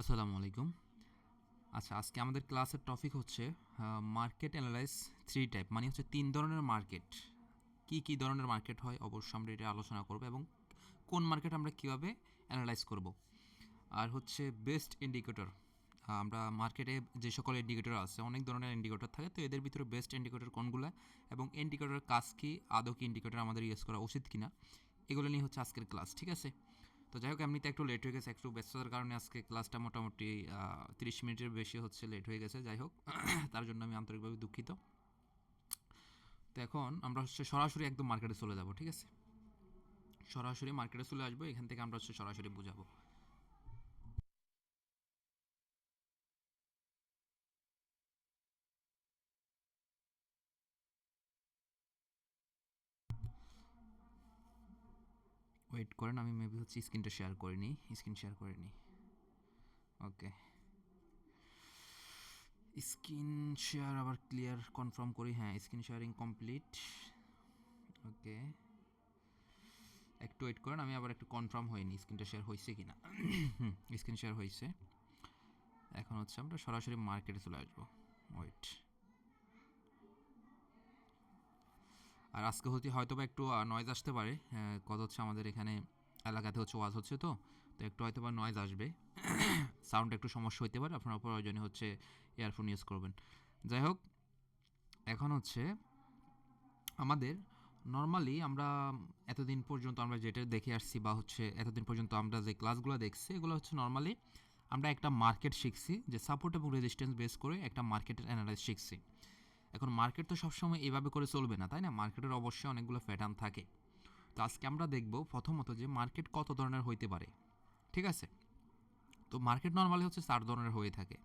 আসসালামু আলাইকুম। আচ্ছা, আজকে আমাদের ক্লাসের টপিক হচ্ছে মার্কেট অ্যানালাইজ থ্রি টাইপ, মানে হচ্ছে তিন ধরনের মার্কেট। কি কি ধরনের মার্কেট হয় অবশ্যই আমরা এটা আলোচনা করব, এবং কোন মার্কেট আমরা কীভাবে অ্যানালাইজ করব। আর হচ্ছে বেস্ট ইন্ডিকেটর, আমরা মার্কেটে যে সকল ইন্ডিকেটর আছে, অনেক ধরনের ইন্ডিকেটর থাকে, তো এদের ভিতরে বেস্ট ইন্ডিকেটর কোনগুলো এবং ইন্ডিকেটরের কাজ কী, আদৌ কি ইন্ডিকেটর আমাদের ইউজ করা উচিত কিনা, এগুলো নিয়ে হচ্ছে আজকের ক্লাস। ঠিক আছে, তো যাই হোক, এমনিতে একটু লেট হয়ে গেছে, একটু ব্যস্ততার কারণে আজকে ক্লাসটা মোটামুটি 30 মিনিটের বেশি হচ্ছে লেট হয়ে গেছে। যাই হোক, তার জন্য আমি আন্তরিকভাবে দুঃখিত। তো এখন আমরা হচ্ছে সরাসরি একদম মার্কেটে চলে যাব। ঠিক আছে, সরাসরি মার্কেটে চলে আসবো, এখান থেকে আমরা হচ্ছে সরাসরি বোঝাবো। ওয়েট করেন, আমি মেবি হচ্ছে স্ক্রিনটা শেয়ার করিনি, স্ক্রিন শেয়ার করিনি। ওকে, স্ক্রিন শেয়ার আবার ক্লিয়ার কনফার্ম করি। হ্যাঁ, স্ক্রিন শেয়ারিং কমপ্লিট। ওকে, একটু ওয়েট করেন, আমি আবার একটু কনফার্ম হয়নি স্ক্রিনটা শেয়ার হয়েছে কি না। স্ক্রিন শেয়ার হয়েছে। এখন হচ্ছে আমরা সরাসরি মার্কেটে চলে আসবো। ওয়েট, আর আজকে হয়তো বা একটু নয়েজ আসতে পারে, কথা হচ্ছে আমাদের এখানে এলাকাতে হচ্ছে ওয়াজ হচ্ছে, তো তো একটু হয়তো বা নয়েজ আসবে, সাউন্ড একটু সমস্যা হতে পারে, আপনার প্রয়োজনে হচ্ছে ইয়ারফোন ইউজ করবেন। যাই হোক, এখন হচ্ছে আমাদের নর্মালি আমরা এতদিন পর্যন্ত আমরা যেটা দেখে আসছি, বা হচ্ছে এতদিন পর্যন্ত আমরা যে ক্লাসগুলো দেখছি, এগুলো হচ্ছে নর্মালি আমরা একটা মার্কেট শিখছি, যে সাপোর্ট এবং রেজিস্ট্যান্স বেস করে একটা মার্কেটের অ্যানালাইজ শিখছি। এখন মার্কেট তো সবসময় এভাবে করে চলবে না, তাই না? মার্কেটের অবশ্যই অনেকগুলো প্যাটার্ন থাকে। তো আজকে আমরা দেখব প্রথমত যে মার্কেট কত ধরনের হইতে পারে। ঠিক আছে, তো মার্কেট নর্মালি হচ্ছে 4 ধরনের হয়ে থাকে।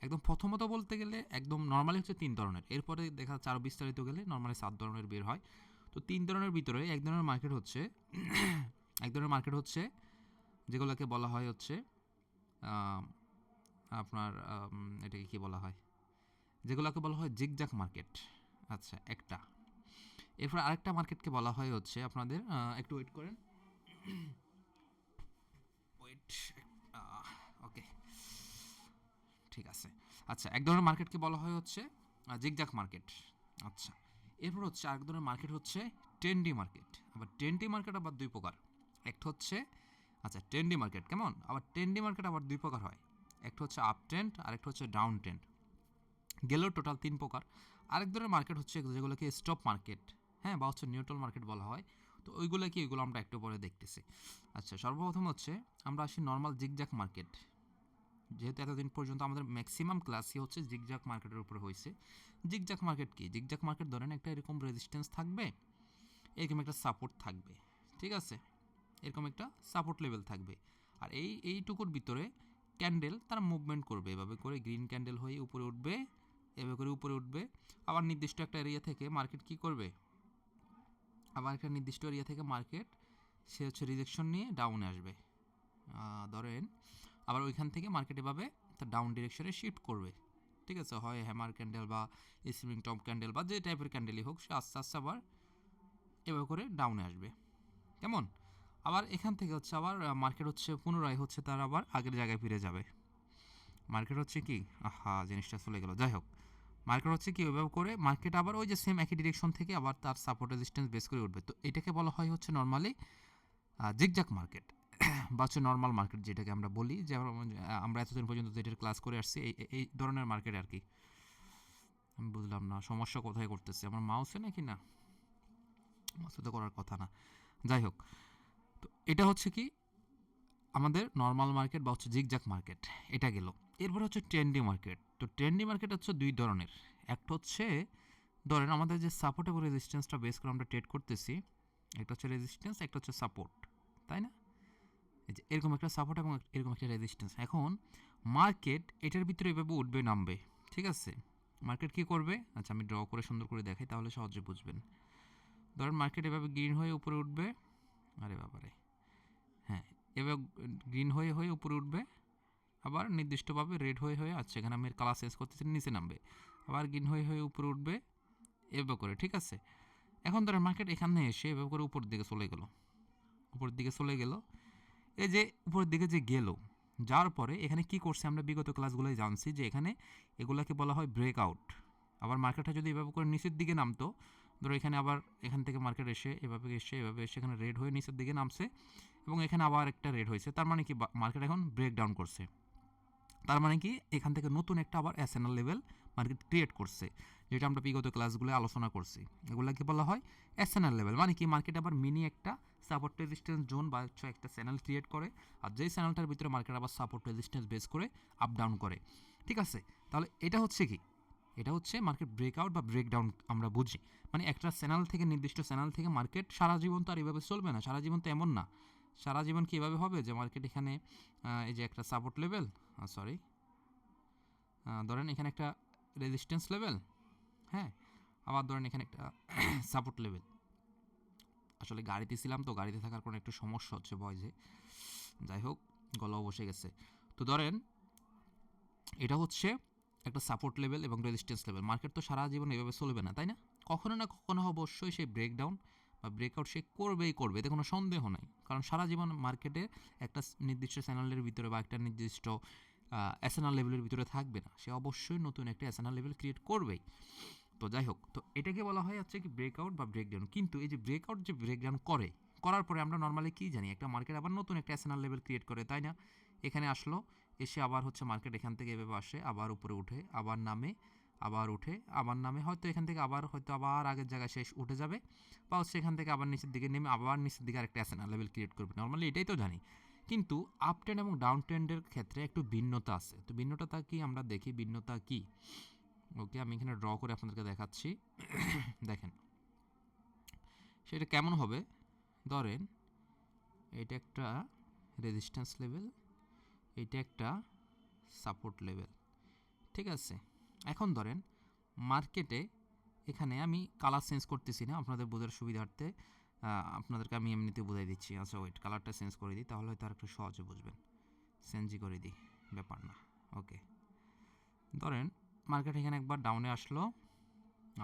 একদম প্রথমত বলতে গেলে একদম নর্মালি হচ্ছে 3 ধরনের, এরপরে দেখা যাচ্ছে আরও বিস্তারিত গেলে নর্মালি 7 ধরনের বের হয়। তো 3 ধরনের ভিতরে এক ধরনের মার্কেট হচ্ছে এক ধরনের মার্কেট হচ্ছে যেগুলোকে বলা হয় হচ্ছে আপনার এটাকে কী বলা হয়, যেগুলোকে বলা হয় জিগজ্যাগ মার্কেট। আচ্ছা, একটা। এরপর আরেকটা মার্কেটকে বলা হয় হচ্ছে আপনাদের, একটু ওয়েট করেন, ওয়েট, ওকে, ঠিক আছে। আচ্ছা, এক ধরনের মার্কেটকে বলা হয় হচ্ছে জিগজ্যাগ মার্কেট। আচ্ছা, এরপর হচ্ছে আরেক ধরনের মার্কেট হচ্ছে ট্রেন্ডি মার্কেট। আবার ট্রেন্ডি মার্কেট আবার দুই প্রকার। একটা হচ্ছে, আচ্ছা, ট্রেন্ডি মার্কেট কেমন, আবার ট্রেন্ডি মার্কেট আবার দুই প্রকার হয়। একটা হচ্ছে আপ ট্রেন্ড আর একটা হচ্ছে ডাউন ট্রেন্ড, গেলেও টোটাল 3 প্রকার। আরেক ধরনের মার্কেট হচ্ছে যেগুলোকে স্টপ মার্কেট, হ্যাঁ, বা হচ্ছে নিউট্রাল মার্কেট বলা হয়। তো ওইগুলো কি, ওইগুলো আমরা একটু পরে দেখতেছি। আচ্ছা, সর্বপ্রথম হচ্ছে আমরা আসি নর্মাল জিগজ্যাগ মার্কেট। যেহেতু এতদিন পর্যন্ত আমাদের ম্যাক্সিমাম ক্লাসই হচ্ছে জিগজ্যাগ মার্কেটের উপরে হয়েছে। জিগজ্যাগ মার্কেট কি? জিগজ্যাগ মার্কেট ধরেন একটা এরকম রেজিস্ট্যান্স থাকবে, এরকম একটা সাপোর্ট থাকবে, ঠিক আছে, এরকম একটা সাপোর্ট লেভেল থাকবে, আর এইটুকুর ভিতরে ক্যান্ডেল তারা মুভমেন্ট করবে, এভাবে করে গ্রিন ক্যান্ডেল হয়ে উপরে উঠবে, এভাবে করে উপরে উঠবে। আবার নির্দিষ্ট একটা এরিয়া থেকে মার্কেট কি করবে, আবার একটা নির্দিষ্ট এরিয়া থেকে মার্কেট সে হচ্ছে রিজেকশন নিয়ে ডাউনে আসবে। ধরেন আবার ওইখান থেকে মার্কেট এভাবে তার ডাউন ডিরেকশনে শিফট করবে। ঠিক আছে, হয় হ্যামার ক্যান্ডেল বা স্প্রিং টপ ক্যান্ডেল বা যে টাইপের ক্যান্ডেলই হোক, সে আস্তে আস্তে আবার এভাবে করে ডাউনে আসবে। কেমন? আবার এখান থেকে হচ্ছে আবার মার্কেট হচ্ছে পুনরায় হচ্ছে তার আবার আগের জায়গায় ফিরে যাবে। মার্কেট হচ্ছে কি, জিনিসটা চলে গেল। যাই হোক, মার্কেট হচ্ছে কি, ওইভাবে করে মার্কেট আবার ওই যে সেম একই ডিরেকশন থেকে আবার তার সাপোর্ট রেজিস্ট্যান্স বেস করে উঠবে। তো এটাকে বলা হয় হচ্ছে নর্মালি জিগজ্যাগ মার্কেট বা হচ্ছে নর্মাল মার্কেট, যেটাকে আমরা বলি, যে আমরা এতদিন পর্যন্ত যেটার ক্লাস করে আসছি, এই ধরনের মার্কেট আর কি। আমি বুঝলাম না সমস্যা কোথায় করতেছে, আমার মাউসে নাকি না, মাউসে তো করার কথা না। যাই হোক, তো এটা হচ্ছে কি আমাদের নর্মাল মার্কেট বা হচ্ছে জিগজ্যাগ মার্কেট, এটা গেল। এরপর হচ্ছে ট্রেন্ডি মার্কেট। তো ট্রেন্ডি মার্কেট হচ্ছে দুই ধরনের। একটা হচ্ছে ধরেন আমাদের যে সাপোর্ট এবং রেজিস্ট্যান্সটা বেস করে আমরা ট্রেড করতেছি, একটা হচ্ছে রেজিস্ট্যান্স, একটা হচ্ছে সাপোর্ট, তাই না? এই যে এরকম একটা সাপোর্ট এবং এরকম একটা রেজিস্ট্যান্স। এখন মার্কেট এটার ভিতরে এভাবে উঠবে নামবে, ঠিক আছে। মার্কেট কী করবে, আচ্ছা আমি ড্র করে সুন্দর করে দেখাই, তাহলে সহজে বুঝবেন। ধরেন মার্কেট এভাবে গ্রিন হয়ে উপরে উঠবে, আরে বাবারে, হ্যাঁ, এভাবে গ্রিন হয়ে হয়ে উপরে উঠবে, আবার নির্দিষ্টভাবে রেড হয়ে হয়ে, আচ্ছা এখানে আমি কালার চেঞ্জ করতেছি, নিচে নামবে, আবার গ্রিন হয়ে হয়ে উপরে উঠবে, এভাবে করে, ঠিক আছে। এখন ধরেন মার্কেট এখানে এসে এভাবে করে উপরের দিকে চলে গেল, উপরের দিকে চলে গেল। এই যে উপরের দিকে যে গেল, যাওয়ার পরে এখানে কি করছে আমরা বিগত ক্লাসগুলোয় জানছি যে এখানে এগুলাকে বলা হয় ব্রেকআউট। আবার মার্কেটটা যদি এভাবে করে নিচের দিকে নামতো, ধরো এখানে আবার এখান থেকে মার্কেট এসে এভাবে এসে এখানে রেড হয়ে নিচের দিকে নামছে এবং এখানে আবার একটা রেড হয়েছে, তার মানে কি মার্কেট এখন ব্রেকডাউন করছে। তার মানে কি এখান থেকে নতুন একটা আবার এসএনএল লেভেল মার্কেট ক্রিয়েট করছে, যেটা আমরা বিগত ক্লাসগুলো আলোচনা করছি। এগুলোকে বলা হয় এসএনএল লেভেল, মানে কি মার্কেট আবার মিনি একটা সাপোর্ট রেজিস্ট্যান্স জোন বা একটা চ্যানেল ক্রিয়েট করে, আর যেই চ্যানেলটার ভিতরে মার্কেট আবার সাপোর্ট রেজিস্ট্যান্স বেস করে আপ ডাউন করে। ঠিক আছে, তাহলে এটা হচ্ছে কি, এটা হচ্ছে মার্কেট ব্রেকআউট বা ব্রেকডাউন আমরা বুঝি। মানে একটা চ্যানেল থেকে নির্দিষ্ট চ্যানেল থেকে মার্কেট সারা জীবন তো আর এভাবে চলবে না, সারা জীবন তো এমন না। সারা জীবন কি এভাবে হবে যে মার্কেট এখানে এই যে একটা সাপোর্ট লেভেল, ধরেন এখানে একটা রেজিস্ট্যান্স লেভেল, হ্যাঁ, আবার ধরেন এখানে একটা সাপোর্ট লেভেল। আসলে গাড়িতে ছিলাম তো, গাড়িতে থাকার কোনো একটু সমস্যা হচ্ছে ভয়েসে, যাই হোক গলাও বসে গেছে। তো ধরেন এটা হচ্ছে একটা সাপোর্ট লেভেল এবং রেজিস্ট্যান্স লেভেল। মার্কেট তো সারা জীবন এভাবে চলবে না, তাই না? কখনো না কখনো অবশ্যই সেই ব্রেকডাউন বা ব্রেকআউট সে করবেই করবে, এতে কোনো সন্দেহ নাই। কারণ সারা জীবন মার্কেটে একটা নির্দিষ্ট চ্যানেলের ভিতরে বা একটা নির্দিষ্ট এসএনআর লেভেলের ভিতরে থাকবে না, সে অবশ্যই নতুন একটা এসএনআর লেভেল ক্রিয়েট করবেই। তো যাই হোক, তো এটাকে বলা হয় হচ্ছে কি ব্রেকআউট বা ব্রেকডাউন। কিন্তু এই যে ব্রেকআউট যে ব্রেকডাউন করার পরে আমরা নর্মালি কী জানি, একটা মার্কেট আবার নতুন একটা এসএনআর লেভেল ক্রিয়েট করে, তাই না? এখানে আসলো, এসে আবার হচ্ছে মার্কেট এখান থেকে এভাবে আসে, আবার উপরে উঠে, আবার নামে, আবার উঠে, আবার নামে, হয়তো এখান থেকে আবার হয়তো আবার আগের জায়গায় শেষ উঠে যাবে, বা হচ্ছে এখান থেকে আবার নিচের দিকে নেমে আবার নিচের দিকে আরেকটা এসএনআর লেভেল ক্রিয়েট করবে। নর্মালি এটাই তো জানি। কিন্তু আপ ট্রেন্ড এবং ডাউন ট্রেন্ডের ক্ষেত্রে একটু ভিন্নতা আছে। তো ভিন্নতা কি আমরা দেখি, ভিন্নতা কি। ওকে, আমি এখানে ড্র করে আপনাদেরকে দেখাচ্ছি। দেখেন সেটা কেমন হবে। ধরেন এটা একটা রেজিস্ট্যান্স লেভেল, এটা একটা সাপোর্ট লেভেল, ঠিক আছে? এখন ধরেন মার্কেটে এখানে আমি কালার চেঞ্জ করতেছি না আপনাদের বোঝার সুবিধার্থে, আপনাদেরকে আমি এমনিতে বোঝাই দিচ্ছি। আচ্ছা ওয়েট, কালারটা চেঞ্জ করে দিই, তাহলে হয়তো আর একটু সহজে বুঝবেন। চেঞ্জই করে দিই, ব্যাপার না। ওকে, ধরেন মার্কেট এখানে একবার ডাউনে আসলো,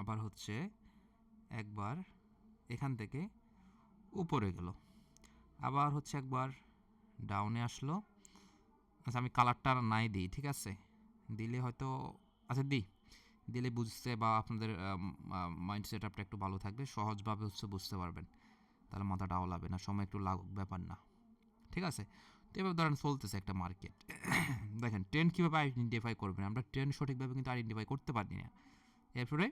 আবার হচ্ছে একবার এখান থেকে উপরে গেল, আবার হচ্ছে একবার ডাউনে আসলো। আচ্ছা আমি কালারটা নাই দিই, ঠিক আছে? দিলে হয়তো, আচ্ছা দিলে বুঝতে বা আপনাদের মাইন্ড সেট আপটা একটু ভালো থাকবে, সহজভাবে হচ্ছে বুঝতে পারবেন, তাহলে মাথাটা আওলাবে না, সময় একটু লাগুক, ব্যাপার না, ঠিক আছে? তো এবার ধরেন চলতেছে একটা মার্কেট। দেখেন ট্রেন্ড কীভাবে আইডেন্টিফাই করবেন, আমরা ট্রেন্ড সঠিকভাবে কিন্তু আইডেন্টিফাই করতে পারি না। এরপরে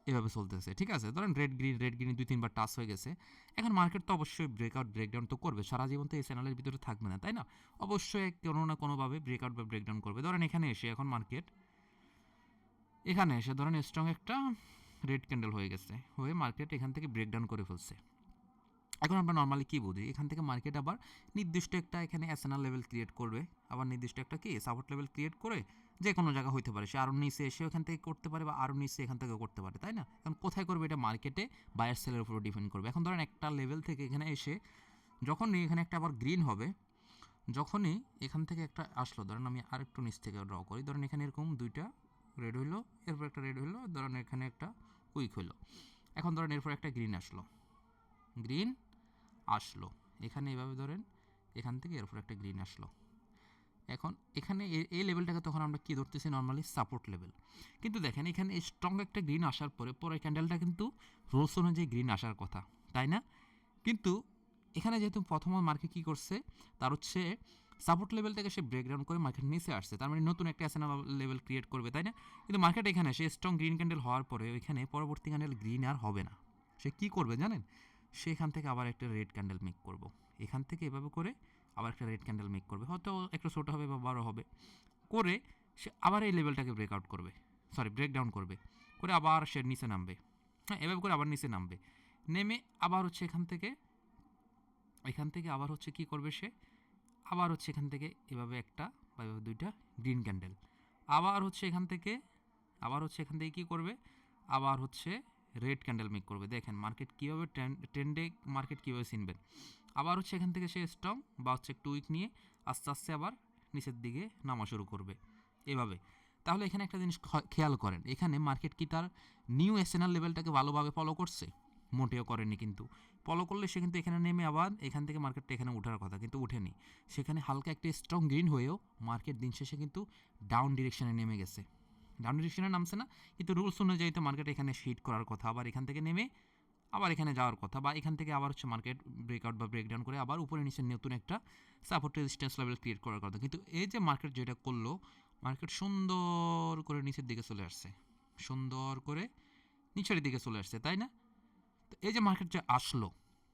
এভাবে চলতেছে, ঠিক আছে? ধরেন রেড গ্রিন 2-3বার টাচ হয়ে গেছে। এখন মার্কেট তো অবশ্যই ব্রেকআউট ব্রেকডাউন তো করবে, সারা জীবন তো এই চ্যানেলের ভিতরে থাকবে না, তাই না? অবশ্যই কোনো না কোনোভাবে ব্রেকআউট বা ব্রেকডাউন করবে। ধরেন এখানে এসে এখন মার্কেট এখানে এসে ধরেন স্ট্রং একটা রেড ক্যান্ডেল হয়ে গেছে, হয়ে মার্কেট এখান থেকে ব্রেকডাউন করে ফেলছে। এখন আমরা নর্মালি কী বুঝি, এখান থেকে মার্কেট আবার নির্দিষ্ট একটা এখানে এসএনআর লেভেল ক্রিয়েট করবে, আবার নির্দিষ্ট একটা কি সাপোর্ট লেভেল ক্রিয়েট করে যে কোনো জায়গা হইতে পারে, সে আরও নিচে এসে এখান থেকে করতে পারে বা আরও নিচে এখান থেকে করতে পারে, তাই না? এখন কোথায় করবে এটা মার্কেটে বায়ার সেলের উপর ডিপেন্ড করবে। এখন ধরেন একটা লেভেল থেকে এখানে এসে যখনই এখানে একটা আবার গ্রিন হবে, যখনই এখান থেকে একটা আসলো, ধরেন আমি আরেকটু নিচ থেকে ড্র করি, ধরেন এখানে এরকম দুইটা রেড হইলো, এরপর একটা রেড হইলো, ধরেন এখানে একটা উইক হইলো, এখন ধরেন এরপর একটা গ্রিন আসলো এখানে এভাবে ধরেন এখান থেকে এরপর একটা গ্রিন আসলো। এখন এখানে এই লেভেলটাকে তখন আমরা কী ধরতেছি, নর্মালি সাপোর্ট লেভেল। কিন্তু দেখেন এখানে স্ট্রং একটা গ্রিন আসার পরে পরের ক্যান্ডেলটা কিন্তু রোলস অনুযায়ী গ্রিন আসার কথা, তাই না? কিন্তু এখানে যেহেতু প্রথম মার্কেট কী করছে, তার হচ্ছে সাপোর্ট লেভেল থেকে সে ব্রেকডাউন করে মার্কেট নিচে আসছে, তার মানে নতুন একটা এসএনএল লেভেল ক্রিয়েট করবে, তাই না? কিন্তু মার্কেট এখানে সে স্ট্রং গ্রিন ক্যান্ডেল হওয়ার পরে ওইখানে পরবর্তী ক্যান্ডেল গ্রিন আর হবে না, সে কী করবে জানেন? সেখান থেকে আবার একটা রেড ক্যান্ডেল মেক করব, এখান থেকে এভাবে করে আবার একটা রেড ক্যান্ডেল মেক করবে, হয়তো একটু ছোটো হবে বা বড়ো হবে, করে সে আবার এই লেভেলটাকে ব্রেকআউট করবে, ব্রেকডাউন করবে, করে আবার সে নিচে নামবে। হ্যাঁ, এভাবে করে আবার নিচে নামবে, নেমে আবার হচ্ছে এখান থেকে আবার হচ্ছে কী করবে, সে আবার হচ্ছে এখান থেকে এভাবে একটা বা এভাবে দুইটা গ্রিন ক্যান্ডেল, আবার হচ্ছে এখান থেকে কী করবে, আবার হচ্ছে রেড ক্যান্ডেল মেক করবে। দেখেন মার্কেট কীভাবে ট্রেন্ডে মার্কেট কীভাবে চিনবেন। আবার হচ্ছে এখান থেকে সে স্ট্রং বা হচ্ছে একটু উইক নিয়ে আস্তে আস্তে আবার নিচের দিকে নামা শুরু করবে এভাবে। তাহলে এখানে একটা জিনিস খেয়াল করেন, এখানে মার্কেট কি তার নিউ এসএনআর লেভেলটাকে ভালোভাবে ফলো করছে? মোটেও করেনি, কিন্তু ফলো করলে সে কিন্তু এখানে নেমে আবার এখান থেকে মার্কেটটা এখানে ওঠার কথা, কিন্তু ওঠেনি। সেখানে হালকা একটা স্ট্রং গ্রিন হয়েও মার্কেট দিন শেষে কিন্তু ডাউন ডিরেকশনে নেমে গেছে। ডাউন ডিরেকশনে নামছে না, কিন্তু রুলস অনুযায়ী তো মার্কেট এখানে হিট করার কথা, আবার এখান থেকে নেমে আবার এখানে যাওয়ার কথা, বা এখান থেকে আবার হচ্ছে মার্কেট ব্রেকআউট বা ব্রেকডাউন করে আবার উপরে নিচে নতুন একটা সাপোর্ট রেজিস্ট্যান্স লেভেল ক্রিয়েট করার কথা। কিন্তু এই যে মার্কেট যেটা করলো, মার্কেট সুন্দর করে নিচের দিকে চলে আসছে, সুন্দর করে নিচের দিকে চলে আসছে, তাই না? তো এই যে মার্কেট যে আসলো,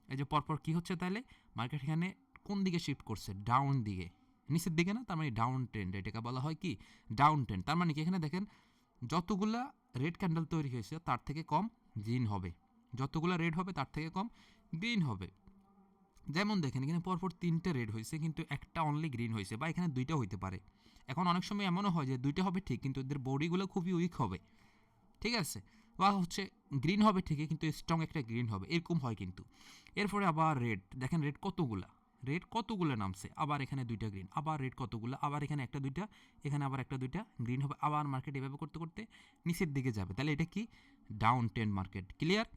এই যে পরপর কী হচ্ছে, তাহলে মার্কেট এখানে কোন দিকে শিফট করছে? ডাউন দিকে, নিচের দিকে না, তার মানে ডাউন ট্রেন্ড, এটাকে বলা হয় কি ডাউন ট্রেন্ড। তার মানে কি এখানে দেখেন যতগুলা রেড ক্যান্ডেল তৈরি হয়েছে তার থেকে কম গ্রিন হবে, যতগুলো রেড হবে তার থেকে কম গ্রিন হবে। যেমন দেখেন এখানে পরপর 3টে রেড হয়েছে কিন্তু একটা অনলি গ্রিন হয়েছে, বা এখানে 2টা হইতে পারে। এখন অনেক সময় এমনও হয় যে 2টা হবে ঠিক, কিন্তু এদের বডিগুলো খুবই উইক হবে, ঠিক আছে? বা হচ্ছে গ্রিন হবে ঠিকই কিন্তু স্ট্রং একটা গ্রিন হবে, এরকম হয় কিন্তু। এরপরে আবার রেড, দেখেন রেড কতগুলো নামছে, আবার এখানে 2টা গ্রিন, আবার রেড কতগুলো, আবার এখানে একটা 2টা, এখানে আবার একটা 2টা গ্রিন হবে, আবার মার্কেট এভাবে করতে করতে নিচের দিকে যাবে। তাহলে এটা কি ডাউন ট্রেন্ড মার্কেট, ক্লিয়ার?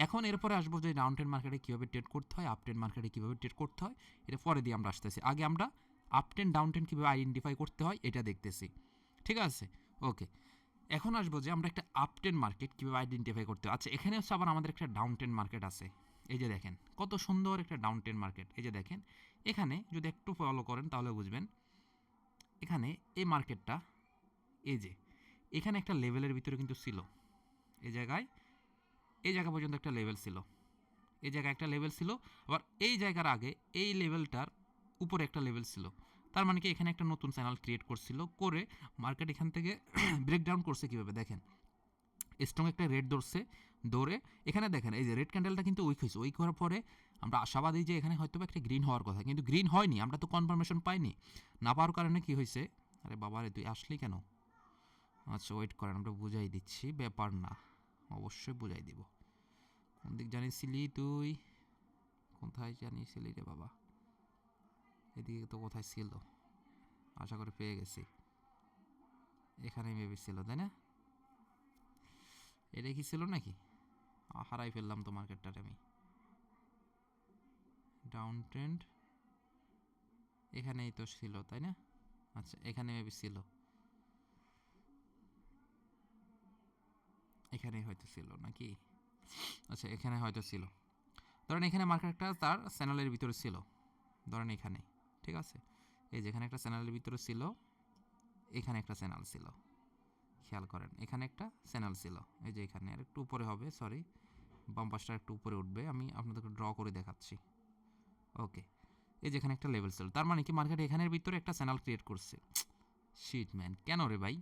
এখন এরপরে আসবো যে ডাউন ট্রেন্ড মার্কেটে কীভাবে ট্রেড করতে হয়, আপ ট্রেন্ড মার্কেটে কীভাবে ট্রেড করতে হয়, এটা পরে দিয়ে আমরা আসতেছি। আগে আমরা আপ ট্রেন্ড ডাউন ট্রেন্ড কীভাবে আইডেন্টিফাই করতে হয় এটা দেখতেছি, ঠিক আছে? ওকে, এখন আসবো যে আমরা একটা আপ ট্রেন্ড মার্কেট কীভাবে আইডেন্টিফাই করতে হয়। আচ্ছা, এখানে হচ্ছে আবার আমাদের একটা ডাউন ট্রেন্ড মার্কেট আছে। এই যে দেখেন কত সুন্দর একটা ডাউন ট্রেন্ড মার্কেট, এই যে দেখেন এখানে যদি একটু ফলো করেন তাহলে বুঝবেন। এখানে এই মার্কেটটা, এই যে এখানে একটা লেভেলের ভিতরে কিন্তু ছিল, এই জায়গায়, এই জায়গা পর্যন্ত একটা লেভেল ছিল, এই জায়গায় একটা লেভেল ছিল, আবার এই জায়গার আগে এই লেভেলটার উপরে একটা লেভেল ছিল। তার মানে কি এখানে একটা নতুন চ্যানেল ক্রিয়েট করছিল, করে মার্কেট এখান থেকে ব্রেকডাউন করছে কীভাবে দেখেন, স্ট্রং একটা রেড ধরছে, দৌড়ে এখানে দেখেন এই যে রেড ক্যান্ডেলটা কিন্তু উইক হয়েছে, উইক হওয়ার পরে আমরা আশাবাদী যে এখানে হয়তো একটা গ্রিন হওয়ার কথা, কিন্তু গ্রিন হয়নি, আমরা তো কনফার্মেশন পাইনি। না পাওয়ার কারণে কি হয়েছে, আরে বাবা রে তুই আসলি কেন? আচ্ছা ওয়েট করেন, আমরা বুঝাই দিচ্ছি, ব্যাপার না, অবশ্যই বুঝাই দিব। কোন দিক জানিয়েছিলি তুই, কোথায় জানিয়েছিলি রে বাবা? এদিকে তো কোথায় ছিল, আশা করি পেয়ে গেছি, এখানে মেবি ছিল, তাই না? এটা কি ছিল নাকি? হারাই ফেললাম তো মার্কেটটারে আমি। ডাউন ট্রেন্ড এখানেই তো ছিল, তাই না? আচ্ছা এখানে মেবি ছিল, এখানেই হয়তো ছিল নাকি? আচ্ছা এখানে হয়তো ছিল, ধরেন এখানে মার্কেটটা তার চ্যানেলের ভিতরে ছিল, ধরেন এখানে, ঠিক আছে? এই যেখানে একটা চ্যানেলের ভিতরে ছিল, এখানে একটা চ্যানেল ছিল, খেয়াল করেন এখানে একটা চ্যানেল ছিল, এই যে এখানে আর একটু উপরে হবে, সরি বাম পাশটা একটু উপরে উঠবে, আমি আপনাদেরকে ড্র করে দেখাচ্ছি। ওকে, এই যেখানে একটা লেভেল ছিল, তার মানে কি মার্কেট এখানের ভিতরে একটা চ্যানেল ক্রিয়েট করছে। শিট ম্যান, কেন রে ভাই?